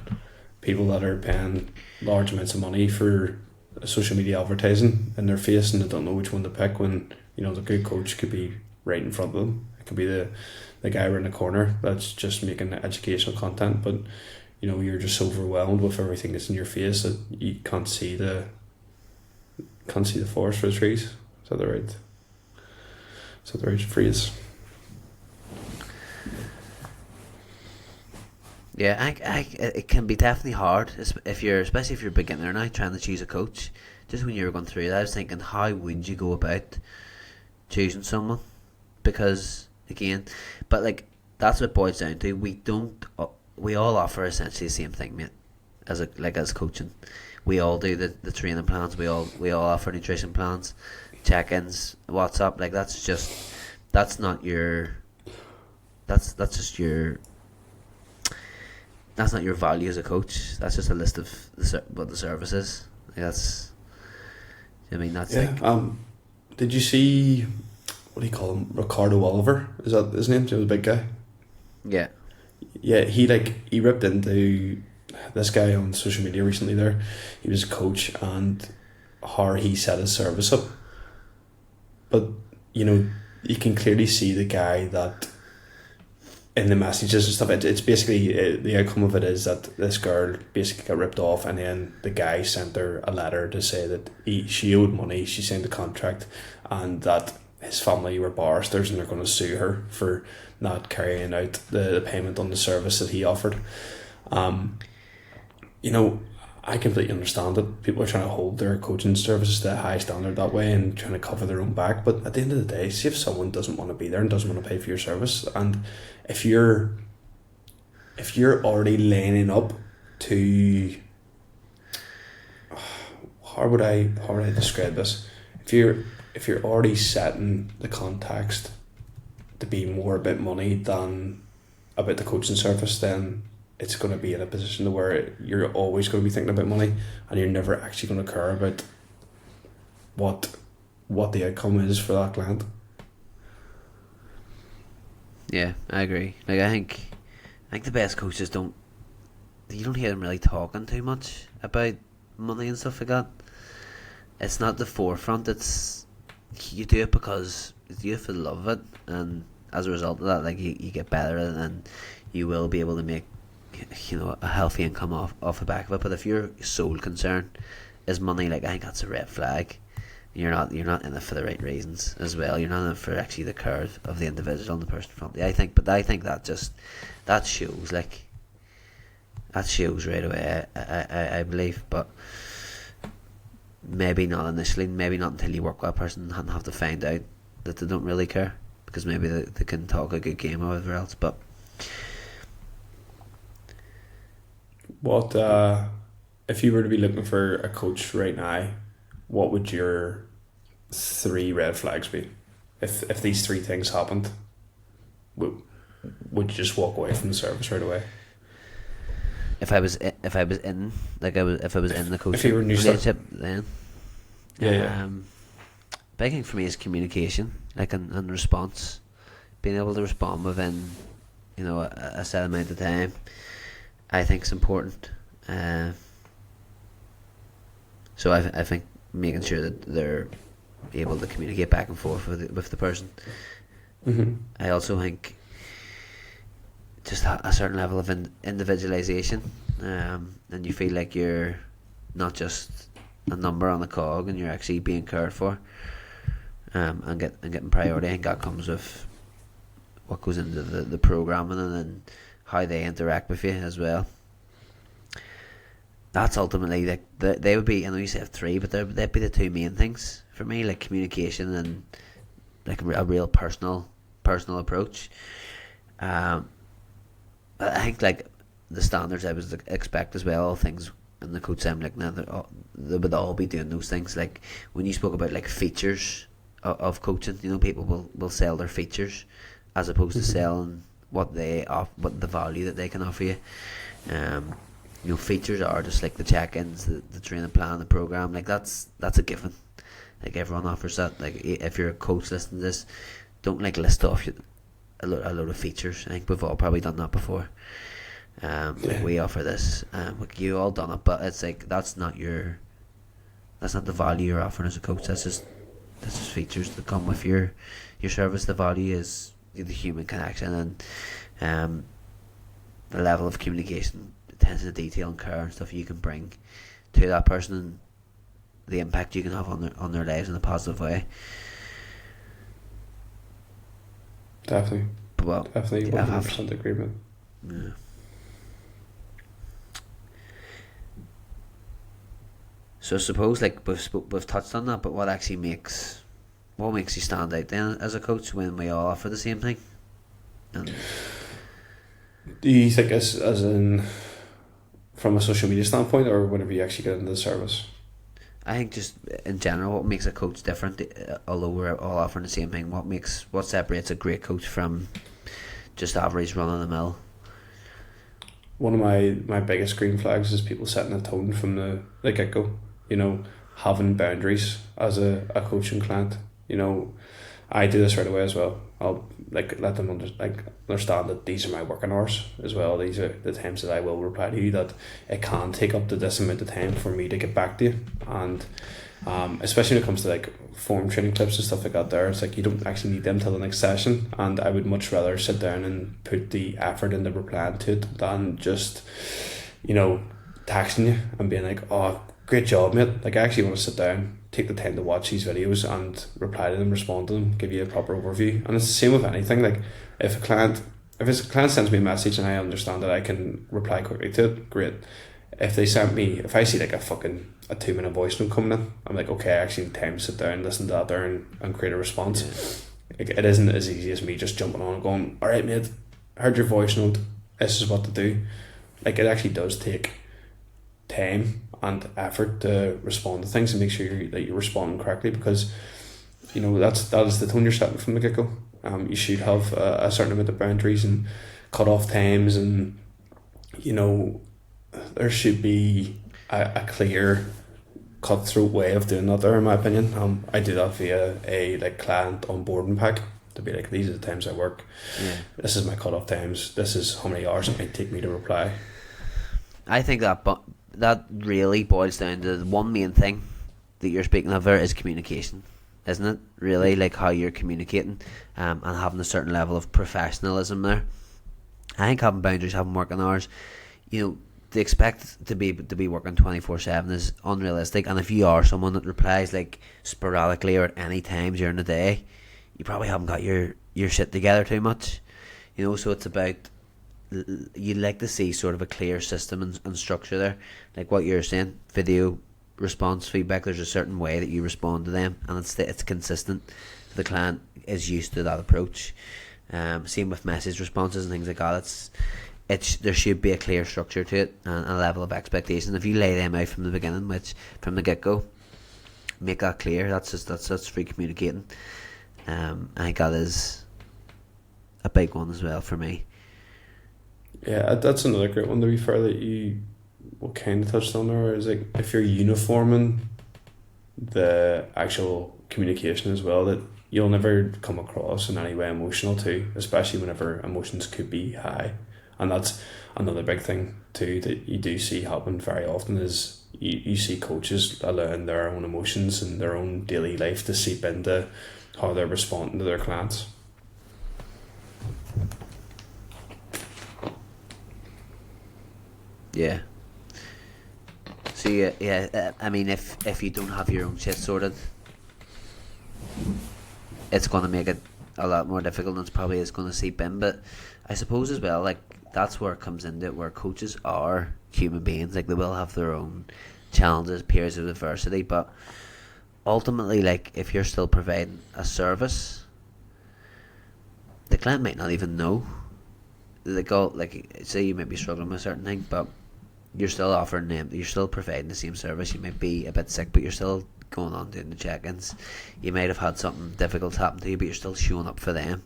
people that are paying large amounts of money for social media advertising in their face, and they don't know which one to pick, when the good coach could be right in front of them. It could be the guy around the corner that's just making educational content, but you're just so overwhelmed with everything that's in your face that you can't see the forest for the trees. Is that the right phrase? Yeah, it can be definitely hard, especially if you're a beginner now trying to choose a coach. Just when you were going through that, I was thinking, how would you go about choosing someone? Because again, but like, that's what it boils down to. We all offer essentially the same thing, mate. As coaching, we all do the training plans. We all offer nutrition plans, check-ins, WhatsApp. Like, that's just not your value as a coach. That's just a list of what the service is. That's like. Did you see, what do you call him? Ricardo Oliver? Is that his name? The big guy. Yeah. Yeah, he ripped into this guy on social media recently there, he was a coach, and how he set his service up. But, you know, you can clearly see the guy that in the messages and stuff, it's basically, the outcome of it is that this girl basically got ripped off, and then the guy sent her a letter to say that she owed money, she signed a contract, and that his family were barristers and they're going to sue her for not carrying out the payment on the service that he offered. You know, I completely understand that people are trying to hold their coaching services to a high standard that way and trying to cover their own back, but at the end of the day, see if someone doesn't want to be there and doesn't want to pay for your service, and if you're already lining up to, how would I describe this? If you're already setting the context to be more about money than about the coaching service, then it's going to be in a position where you're always going to be thinking about money, and you're never actually going to care about what the outcome is for that client. Yeah, I agree. Like, I think the best coaches you don't hear them really talking too much about money and stuff like that. It's not the forefront. It's, you do it because you do it for the love of it, and as a result of that, like, you get better at it, and you will be able to make, you know, a healthy income off the back of it. But if your sole concern is money, like, I think that's a red flag. You're not in it for the right reasons as well. You're not in it for actually the care of the individual and the person in front of you. I think that shows, like, that shows right away. I believe, but maybe not initially. Maybe not until you work with that person and have to find out that they don't really care, because maybe they can talk a good game or whatever else. But what if you were to be looking for a coach right now, what would your 3 red flags be? If these 3 things happened, would you just walk away from the service right away? If I was in the coaching relationship, then big thing for me is communication, like, and response, being able to respond within, you know, a set amount of time. I think it's important. So I think making sure that they're able to communicate back and forth with the person. Mm-hmm. I also think just a certain level of individualization, and you feel like you're not just a number on the cog, and you're actually being cared for, and getting priority. I think that comes with what goes into the programming, and then how they interact with you as well. That's ultimately, like, they would be, I know you said 3, but they'd be the 2 main things for me, like communication and, like, a real personal approach. I think, like, the standards I would expect as well, all things in the coach I'm like now, they would all be doing those things. Like, when you spoke about, like, features of coaching, you know, people will sell their features as opposed to selling what the value that they can offer you. You know, features are just like the check-ins, the training plan, the program. Like, that's a given. Like, everyone offers that. Like, if you're a coach listening to this, don't, like, list off a load of features. I think we've all probably done that before. Like, we offer this. Like, you all done it, but it's like that's not the value you're offering as a coach. That's just features that come with your service. The value is the human connection and the level of communication, attention to detail and care and stuff you can bring to that person, and the impact you can have on their lives in a positive way. Definitely. Well, definitely 100% agreement. Yeah. So I suppose, like, we've touched on that, but what makes you stand out then as a coach when we all offer the same thing? Do you think as in from a social media standpoint, or whenever you actually get into the service? I think just in general, what makes a coach different, although we're all offering the same thing, what separates a great coach from just average run-of-the-mill? One of my biggest green flags is people setting a tone from the get-go. You know, having boundaries as a coaching client. You know, I do this right away as well. I'll like let them understand that these are my working hours as well. These are the times that I will reply to you. That it can take up to this amount of time for me to get back to you, and especially when it comes to like form training clips and stuff like that. There, it's like you don't actually need them till the next session, and I would much rather sit down and put the effort into replying to it than just, texting you and being like, "Oh, great job, mate." Like I actually want to sit down, take the time to watch these videos and reply to them, respond to them, give you a proper overview. And it's the same with anything. Like if a client sends me a message and I understand that I can reply quickly to it, great. If I see like a 2-minute voice note coming in, I'm like, okay, I actually need time to sit down, listen to that there and create a response. Yeah. It isn't as easy as me just jumping on and going, all right, mate, heard your voice note, this is what to do. Like it actually does take time and effort to respond to things and make sure that you're responding correctly, because that is the tone you're setting from the get-go. You should have a certain amount of boundaries and cut off times, and there should be a clear cutthroat way of doing that there, in my opinion. I do that via a client onboarding pack to be like, these are the times I work, this is my cut-off times, this is how many hours it might take me to reply. I think that really boils down to the one main thing that you're speaking of there is communication, isn't it? Really, like how you're communicating, and having a certain level of professionalism there. I think having boundaries, having working hours, to expect to be working 24/7 is unrealistic. And if you are someone that replies like sporadically or at any time during the day, you probably haven't got your shit together too much. So it's about, you'd like to see sort of a clear system and structure there, like what you're saying, video response feedback. There's a certain way that you respond to them, and it's consistent. The client is used to that approach. Same with message responses and things like that. There should be a clear structure to it and a level of expectation. If you lay them out from the beginning, which from the get go, make that clear. That's free communicating. I think that is a big one as well for me. Yeah, that's another great one, to be fair, that you kind of touched on there, is like if you're uniforming the actual communication as well, that you'll never come across in any way emotional too, especially whenever emotions could be high. And that's another big thing too that you do see happen very often, is you see coaches allowing their own emotions and their own daily life to seep into how they're responding to their clients. Yeah. So yeah. I mean, if you don't have your own shit sorted, it's going to make it a lot more difficult, and it's probably is going to seep in. But I suppose as well, like that's where it comes into it, where coaches are human beings. Like they will have their own challenges, periods of adversity, but ultimately, like if you're still providing a service, the client might not even know. Like say you might be struggling with a certain thing, but you're still offering them, you're still providing the same service. You might be a bit sick, but you're still going on doing the check-ins. You might have had something difficult happen to you, but you're still showing up for them.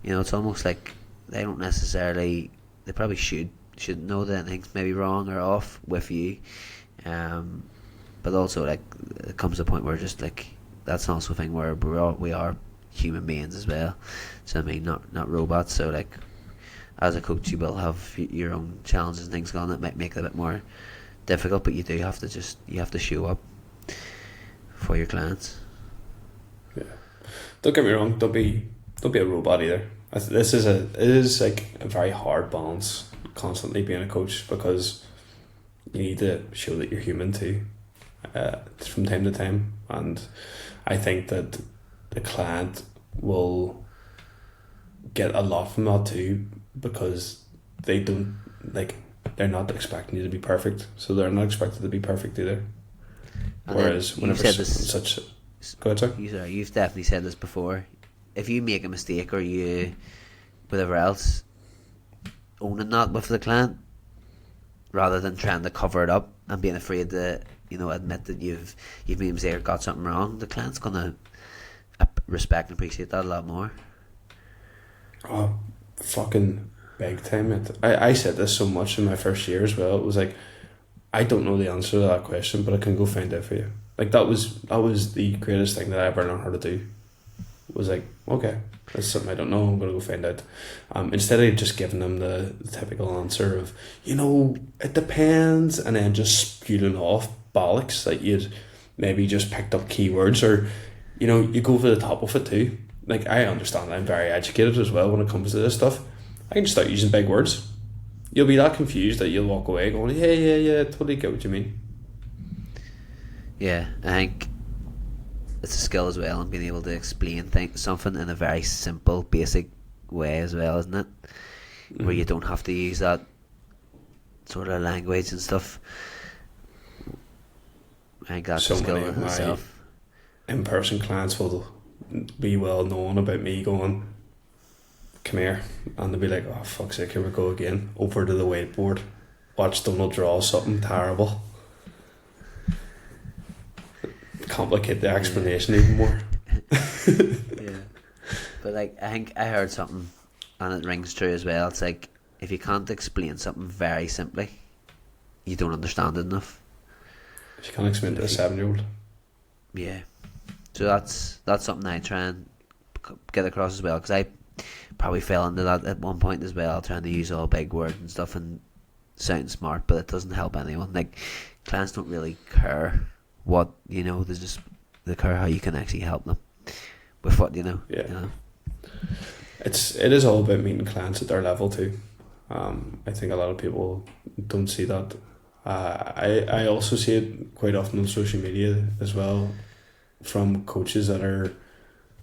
It's almost like they don't necessarily, they probably should know that things may be wrong or off with you, but also like it comes to a point where just like that's also a thing where we are human beings as well. So I mean, not robots. So like as a coach, you will have your own challenges and things going that might make it a bit more difficult, but you have to show up for your clients. Yeah, don't get me wrong. Don't be a robot either. It is like a very hard balance constantly being a coach, because you need to show that you're human too, from time to time. And I think that the client will get a lot from that too, because they're not expecting you to be perfect, so they're not expected to be perfect either. And whereas whenever go ahead, sir. You've definitely said this before. If you make a mistake or you whatever else, owning that with the client rather than trying to cover it up and being afraid to admit that you've made a mistake or got something wrong, the client's gonna respect and appreciate that a lot more. Oh, fucking big time, mate. I said this so much in my first year as well. It was like, I don't know the answer to that question, but I can go find out for you. Like that was the greatest thing that I ever learned how to do. was like, okay, that's something I don't know, I'm going to go find out. Instead of just giving them the typical answer of, it depends, and then just spewing off bollocks that you'd maybe just picked up keywords, or, you go over the top of it too. Like, I understand I'm very educated as well when it comes to this stuff. I can just start using big words. You'll be that confused that you'll walk away going, yeah, totally get what you mean. Yeah, I think it's a skill as well, and being able to explain something in a very simple, basic way as well, isn't it? Where you don't have to use that sort of language and stuff. I think that's a skill in itself. In-person clients will be well known about me going, come here, and they'll be like, oh fuck's sake, here we go again, over to the whiteboard, watch Donald draw something terrible, complicate the explanation even more. Yeah, but like, I think I heard something, and it rings true as well. It's like, if you can't explain something very simply, you don't understand it enough. If you can't explain it to a 7-year-old. Yeah, so that's something I try and get across as well, because I probably fell into that at one point as well, trying to use all big words and stuff and sound smart, but it doesn't help anyone. Like, clients don't really care what they care how you can actually help them with what Yeah. It is all about meeting clients at their level too. I think a lot of people don't see that. I also see it quite often on social media as well, from coaches that are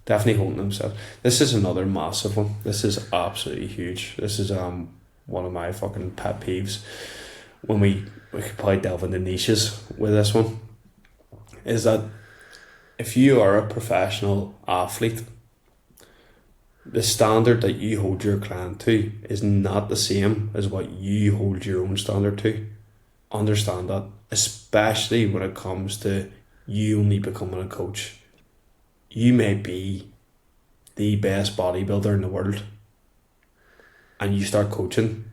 definitely holding themselves. This is another massive one. This is absolutely huge. This is one of my fucking pet peeves. When we could probably delve into niches with this one, is that if you are a professional athlete, the standard that you hold your client to is not the same as what you hold your own standard to. Understand that, especially when it comes to you only becoming a coach. You may be the best bodybuilder in the world, and you start coaching,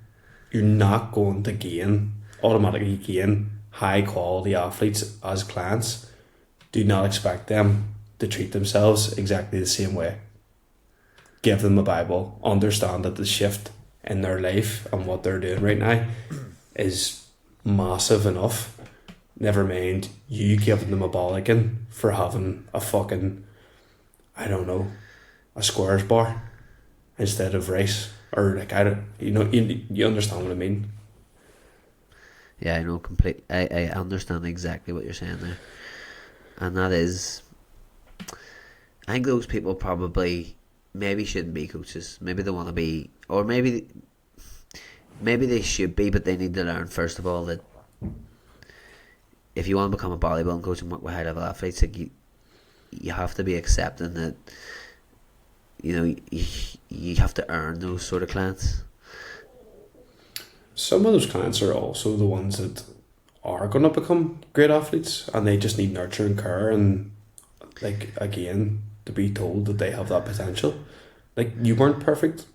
you're not going to automatically gain high quality athletes as clients. Do not expect them to treat themselves exactly the same way. Give them a Bible. Understand that the shift in their life and what they're doing right now is massive enough. Never mind you giving them a bollocking for having a fucking, I don't know, a squares bar instead of rice, or like, I don't, you understand what I mean. Yeah, I know completely. I understand exactly what you're saying there, and that is, I think those people probably maybe shouldn't be coaches. Maybe they want to be, or maybe they should be, but they need to learn first of all that if you want to become a bodybuilding coach and work with high level athletes, like you have to be accepting that you have to earn those sort of clients. Some of those clients are also the ones that are going to become great athletes, and they just need nurture and care, and like, again, to be told that they have that potential. Like, you weren't perfect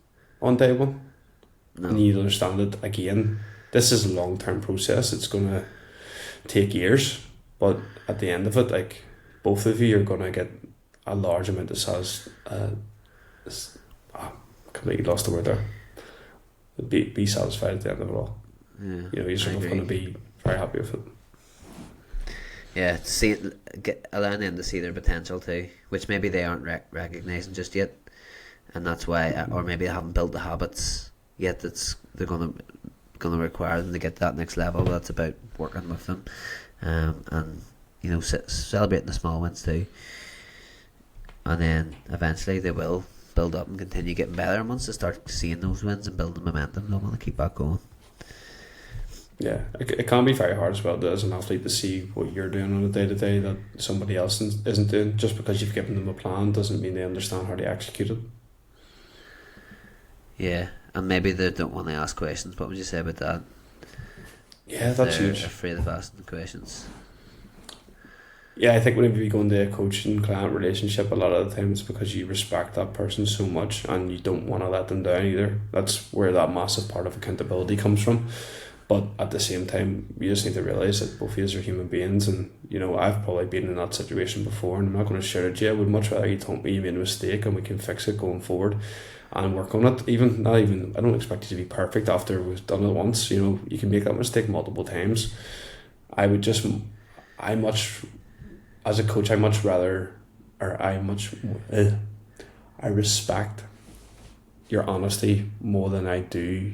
on day one. No. And you need to understand that, again, this is a long-term process. It's going to take years, but at the end of it, like, both of you are going to get a large amount of completely lost the word there. Be satisfied at the end of it all. Yeah, you're sort of going to be very happy with it. Yeah, allowing them to see their potential too, which maybe they aren't recognising just yet, and that's why, or maybe they haven't built the habits yet. They're gonna require them to get to that next level. But that's about working with them, and celebrating the small wins too, and then eventually they will build up and continue getting better. And once they start seeing those wins and building momentum, they'll want to keep that going. Yeah, it can be very hard as well as an athlete to see what you're doing on a day-to-day that somebody else isn't doing. Just because you've given them a plan doesn't mean they understand how to execute it. Yeah, and maybe they don't want to ask questions. What would you say about that? Yeah, that's huge. They're afraid of asking questions. Yeah, I think whenever you go into a coach and client relationship, a lot of the time it's because you respect that person so much and you don't want to let them down either. That's where that massive part of accountability comes from. But at the same time, you just need to realise that both of you are human beings, and you know, I've probably been in that situation before, and I'm not going to shout at you. I would much rather you told me you made a mistake and we can fix it going forward and work on it. I don't expect you to be perfect after we've done it once. You know, you can make that mistake multiple times. As a coach, I respect your honesty more than I do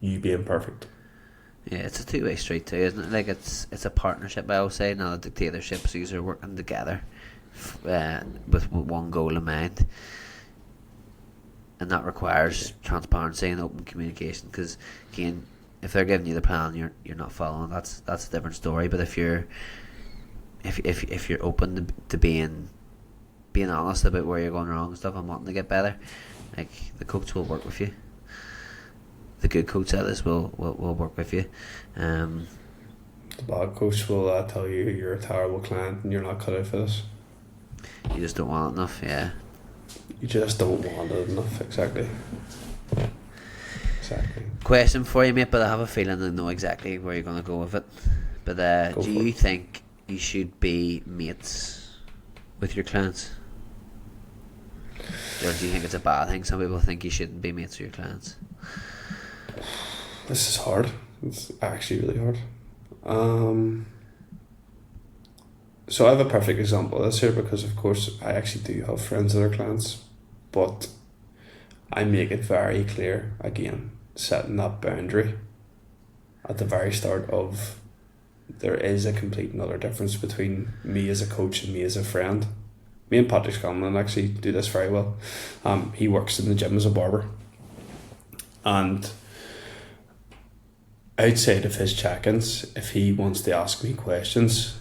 you being perfect. Yeah, it's a two-way street too, isn't it? Like it's a partnership, I would say, not a dictatorship. So you're working together with one goal in mind, and that requires transparency and open communication. Because again, if they're giving you the plan, you're not following. That's a different story. But if you're open to being honest about where you're going wrong and stuff and wanting to get better, like the coach will work with you. The good coach at this will work with you. The bad coach will tell you you're a terrible client and you're not cut out for this. You just don't want it enough, yeah. You just don't want it enough, exactly. Question for you, mate, but I have a feeling I know exactly where you're going to go with it. But do you think you should be mates with your clients? Or do you think it's a bad thing? Some people think you shouldn't be mates with your clients. This is hard. It's actually really hard. So I have a perfect example of this here, because of course I actually do have friends that are clients, but I make it very clear, again, setting that boundary at the very start of there is a complete and utter difference between me as a coach and me as a friend. Me and Patrick Scanlon actually do this very well. He works in the gym as a barber, and outside of his check-ins, if he wants to ask me questions,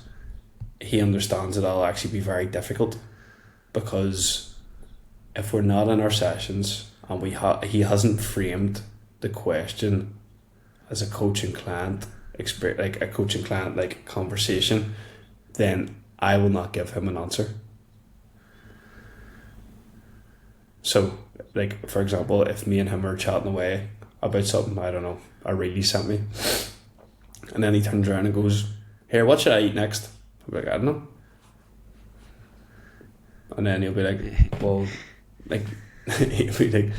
he understands that I'll actually be very difficult, because if we're not in our sessions and he hasn't framed the question as a coaching client conversation, then I will not give him an answer. So, like, for example, if me and him are chatting away about something, I don't know, a reel he sent me, and then he turns around and goes, "Here, what should I eat next?" I'll be like, "I don't know." And then he'll be like, "Well," like, he'll be like,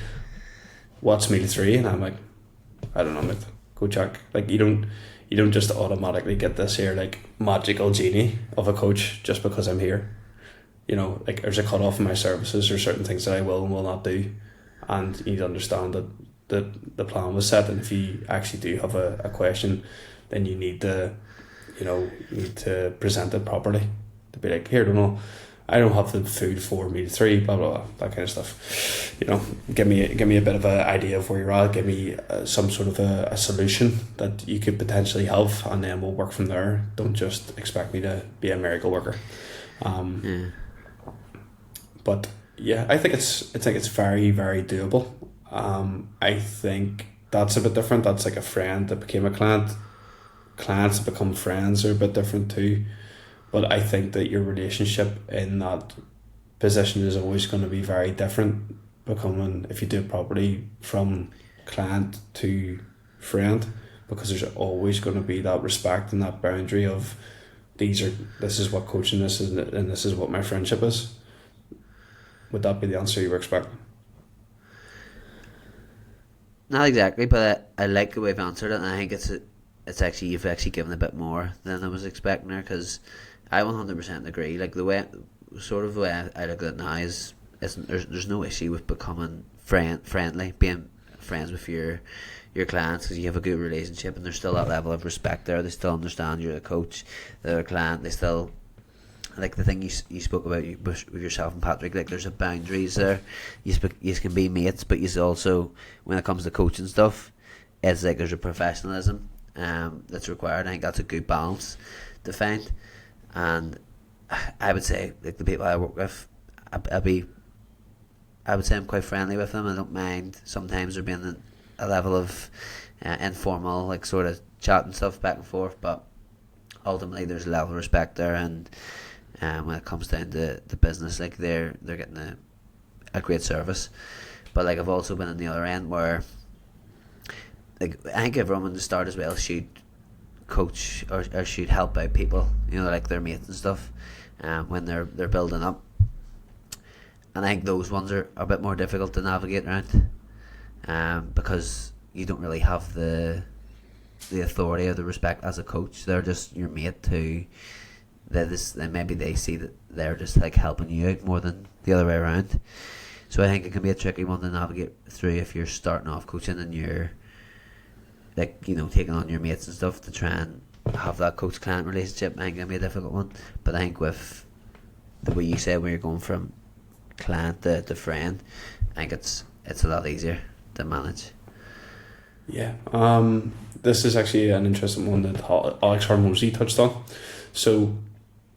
"What's meal 3?" And I'm like, "I don't know, mate. Go check." Like, you don't just automatically get this here, like, magical genie of a coach just because I'm here. You know, like, there's a cut-off in my services. There's certain things that I will and will not do, and you need to understand that the plan was set, and if you actually do have a question, then you need to present it properly, to be like, "Here, I don't have the food for meal 3, blah blah blah," that kind of stuff. You know, give me a bit of an idea of where you're at, give me some sort of a solution that you could potentially have, and then we'll work from there. Don't just expect me to be a miracle worker. But yeah, I think it's very, very doable. I think that's a bit different. That's like a friend that became a client. Clients that become friends are a bit different too. But I think that your relationship in that position is always going to be very different, becoming, if you do it properly, from client to friend, because there's always going to be that respect and that boundary of this is what coaching is, and this is what my friendship is. Would that be the answer you were expecting? Not exactly, but I like the way you've answered it, and I think you've actually given a bit more than I was expecting there, because I 100% agree. Like, the way I look at it now is there's no issue with becoming friendly, being friends with your clients, because you have a good relationship, and there's still that level of respect there. They still understand you're a coach, they're a client. They still, like the thing you spoke about with yourself and Patrick, like, there's a boundaries there. You can be mates, but you also, when it comes to coaching stuff, it's like there's a professionalism that's required. I think that's a good balance to find, and I would say, like, the people I work with, I would say I'm quite friendly with them. I don't mind sometimes there being a level of informal, like, sort of chat and stuff back and forth, but ultimately there's a level of respect there, and when it comes down to the business, like, they're getting a great service. But, like, I've also been on the other end where like I think everyone at the start as well should coach or should help out people, you know, like their mates and stuff, when they're building up. And I think those ones are a bit more difficult to navigate around, because you don't really have the authority or the respect as a coach. They're just your mate who maybe they see that they're just like helping you out more than the other way around. So I think it can be a tricky one to navigate through if you're starting off coaching and you're like, you know, taking on your mates and stuff to try and have that coach-client relationship. I think it can be a difficult one. But I think with the way you said, when you're going from client to friend, I think it's a lot easier to manage. Yeah. This is actually an interesting one that Alex Hormozy touched on. So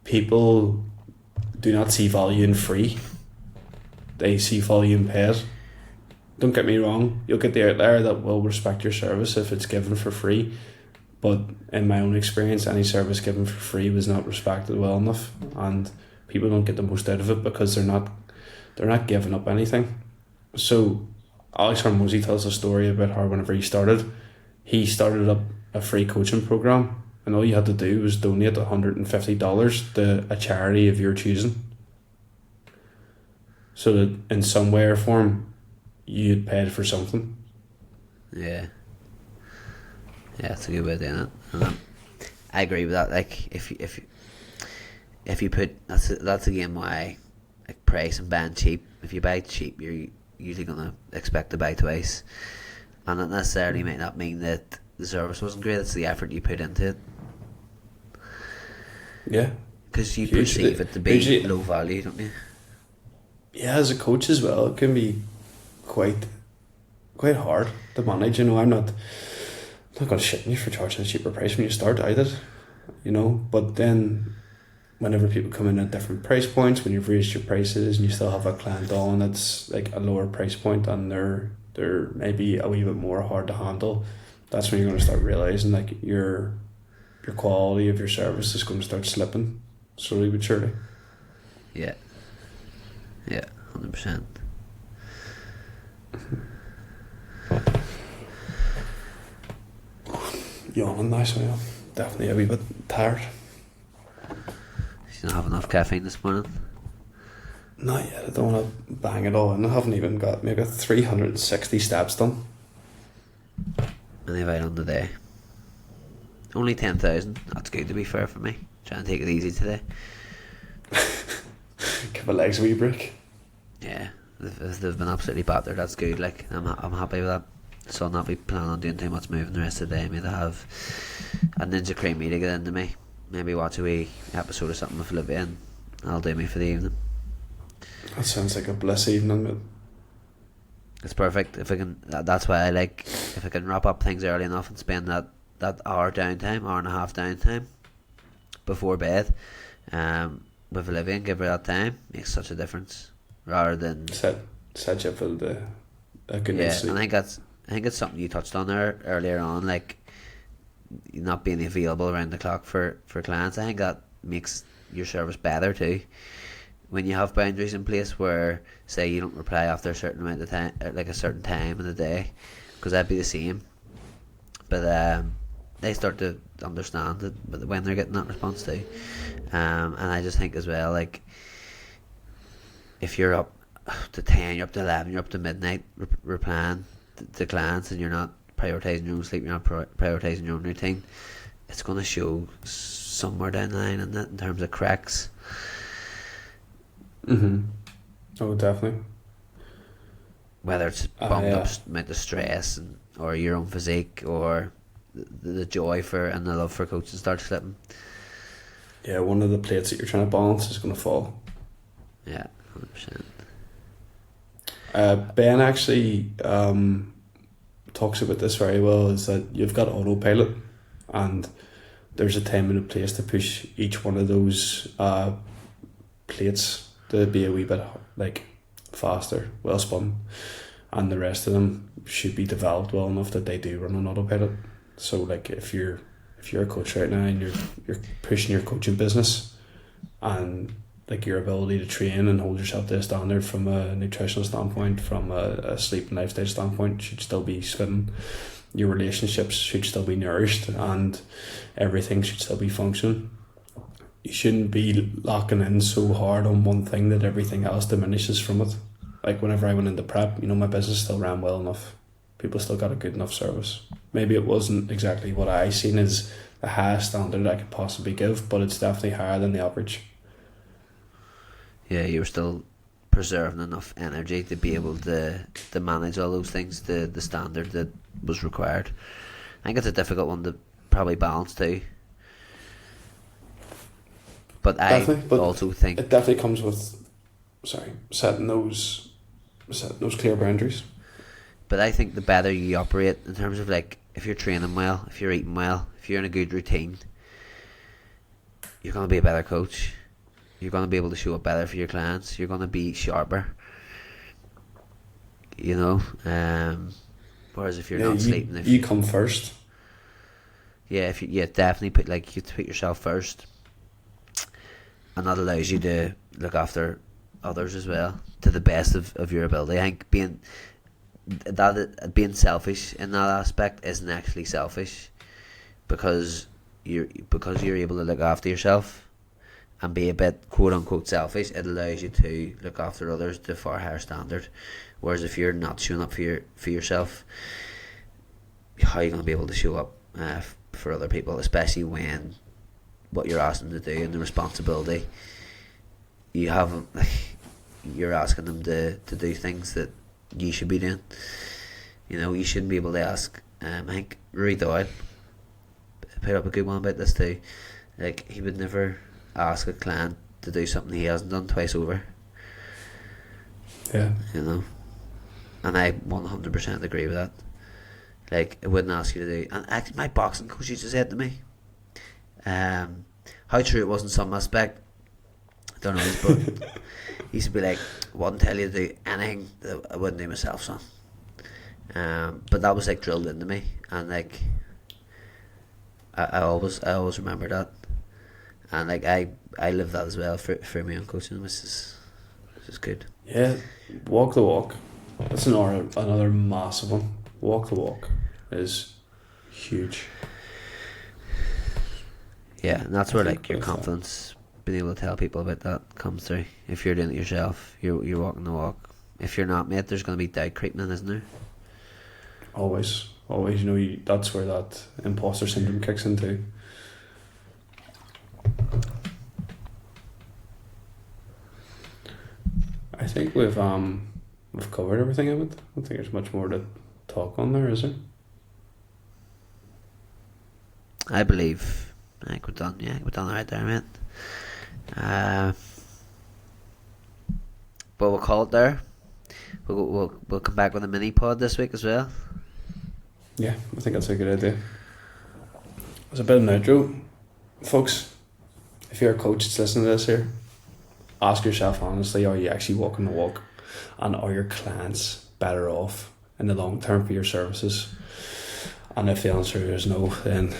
people do not see value in free. They see value in paid. Don't get me wrong, you'll get the outlier that will respect your service if it's given for free. But in my own experience, any service given for free was not respected well enough, and people don't get the most out of it because they're not giving up anything. So Alex Hormozy tells a story about how whenever he started up a free coaching program, and all you had to do was donate $150 to a charity of your choosing. So that in some way or form, you'd paid for something. Yeah, that's a good way of doing it. And I agree with that. Like if you put that's again why, like, price and buying cheap. If you buy cheap, you're usually gonna expect to buy twice, and that necessarily might not mean that the service wasn't great. It's the effort you put into it. Yeah, because you perceive it to be low value, don't you? Yeah, as a coach as well, it can be quite hard to manage. You know, I'm not going to shit on you for charging a cheaper price when you start either. You know, but then whenever people come in at different price points, when you've raised your prices and you still have a client on that's like a lower price point and they're maybe a wee bit more hard to handle, that's when you're going to start realising like your quality of your service is going to start slipping slowly but surely. Yeah, 100%. Yawning now, so yeah, definitely a wee bit tired. You don't have enough caffeine this morning? Not yet. I don't want to bang it all in. I haven't even got 360 steps done. And have I done today? Only 10,000. That's good, to be fair, for me. Trying to take it easy today. Give my legs a wee break. Yeah, they've been absolutely battered. That's good. Like I'm happy with that. So I'll not be planning on doing too much moving the rest of the day. Maybe have a Ninja Creamy to get into me. Maybe watch a wee episode or something with Olivia, and I'll do me for the evening. That sounds like a bliss evening, mate. It's perfect. If I can, that's why I like, if I can wrap up things early enough and spend that hour and a half downtime before bed, with Olivia and give her that time, makes such a difference. Rather than set you up for a good night's sleep. And I think it's something you touched on there earlier on, like not being available around the clock for clients. I think that makes your service better too. When you have boundaries in place where, say, you don't reply after a certain amount of time, like a certain time in the day, because that'd be the same. But they start to understand that when they're getting that response too. And I just think as well, like, if you're up to 10, you're up to 11, you're up to midnight replying to clients, and you're not prioritising your own sleep, you're not prioritising your own routine, it's going to show somewhere down the line in terms of cracks. Oh, definitely. Whether it's bumped up amount of stress or your own physique, or the joy and the love for coaching starts slipping. Yeah, one of the plates that you're trying to balance is going to fall. Yeah, 100%. Ben actually talks about this very well, is that you've got autopilot and there's a time and a place to push each one of those plates to be a wee bit like faster, well spun, and the rest of them should be developed well enough that they do run on autopilot. So like if you're a coach right now and you're pushing your coaching business, and like your ability to train and hold yourself to a standard from a nutritional standpoint, from a sleep and lifestyle standpoint, should still be spinning. your relationships should still be nourished and everything should still be functioning. You shouldn't be locking in so hard on one thing that everything else diminishes from it. Like whenever I went into prep, you know, my business still ran well enough. People still got a good enough service. Maybe it wasn't exactly what I seen as the highest standard I could possibly give, but it's definitely higher than the average. Yeah, you were still preserving enough energy to be able to manage all those things, the standard that was required. I think it's a difficult one to probably balance too. But Definitely, I also think it definitely comes with setting those clear boundaries. But I think the better you operate in terms of like if you're training well, if you're eating well, if you're in a good routine, you're going to be a better coach. You're going to be able to show up better for your clients. You're going to be sharper. You know, whereas if you're not sleeping, you come first. Yeah, definitely you have to put yourself first, and that allows you to look after others as well to the best of your ability. I think being selfish in that aspect isn't actually selfish, because you're able to look after yourself and be a bit quote unquote selfish. It allows you to look after others to a far higher standard. Whereas if you're not showing up for yourself, how are you going to be able to show up for other people, especially when what you're asking them to do and the responsibility you have, you're asking them to do things that you should be doing. You know, you shouldn't be able to ask. I think Rui Doyle put up a good one about this too. Like, he would never ask a client to do something he hasn't done twice over. Yeah. You know, and I 100% agree with that. Like, it wouldn't ask you to do. And actually, my boxing coach used to say it to me. How true it was in some aspect, I don't know, but he used to be like, wouldn't tell you to do anything that I wouldn't do myself, son. But that was like drilled into me, and like I always remember that, and like I live that as well for my own coaching, which is good. Yeah, walk the walk. That's another massive one. Walk the walk is huge. Yeah, and that's where like your confidence, being able to tell people about that, comes through. If you're doing it yourself, you're walking the walk. If you're not, mate, there's going to be doubt creeping in, isn't there? Always, you know, that's where that imposter syndrome kicks in too. I think we've covered everything of it. I don't think there's much more to talk on there, is there? I think we're done. Yeah, we're done right there, mate. But we'll call it there. We'll come back with a mini pod this week as well. Yeah, I think that's a good idea. It's a bit of an outro, folks. If you're a coach that's listening to this here, ask yourself honestly: are you actually walking the walk, and are your clients better off in the long term for your services? And if the answer is no, then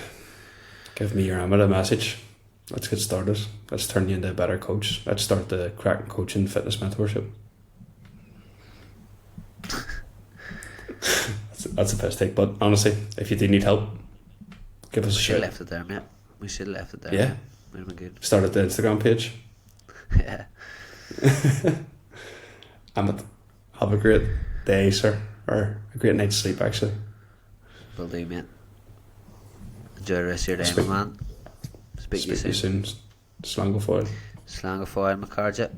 give me your amateur message. Let's get started. Let's turn you into a better coach. Let's start the Craic'n Coachin Fitness Mentorship. That's a piss take, but honestly, if you do need help, give us a shout. We should have left it there, mate. We should have left it there. Yeah. Would have been good. Started the Instagram page. Yeah. And have a great day, sir. Or a great night's sleep, actually. Will do, mate. Enjoy the rest of your day, my man. Speak to you soon. Slán go fóill. Slán go fóill, Macarja.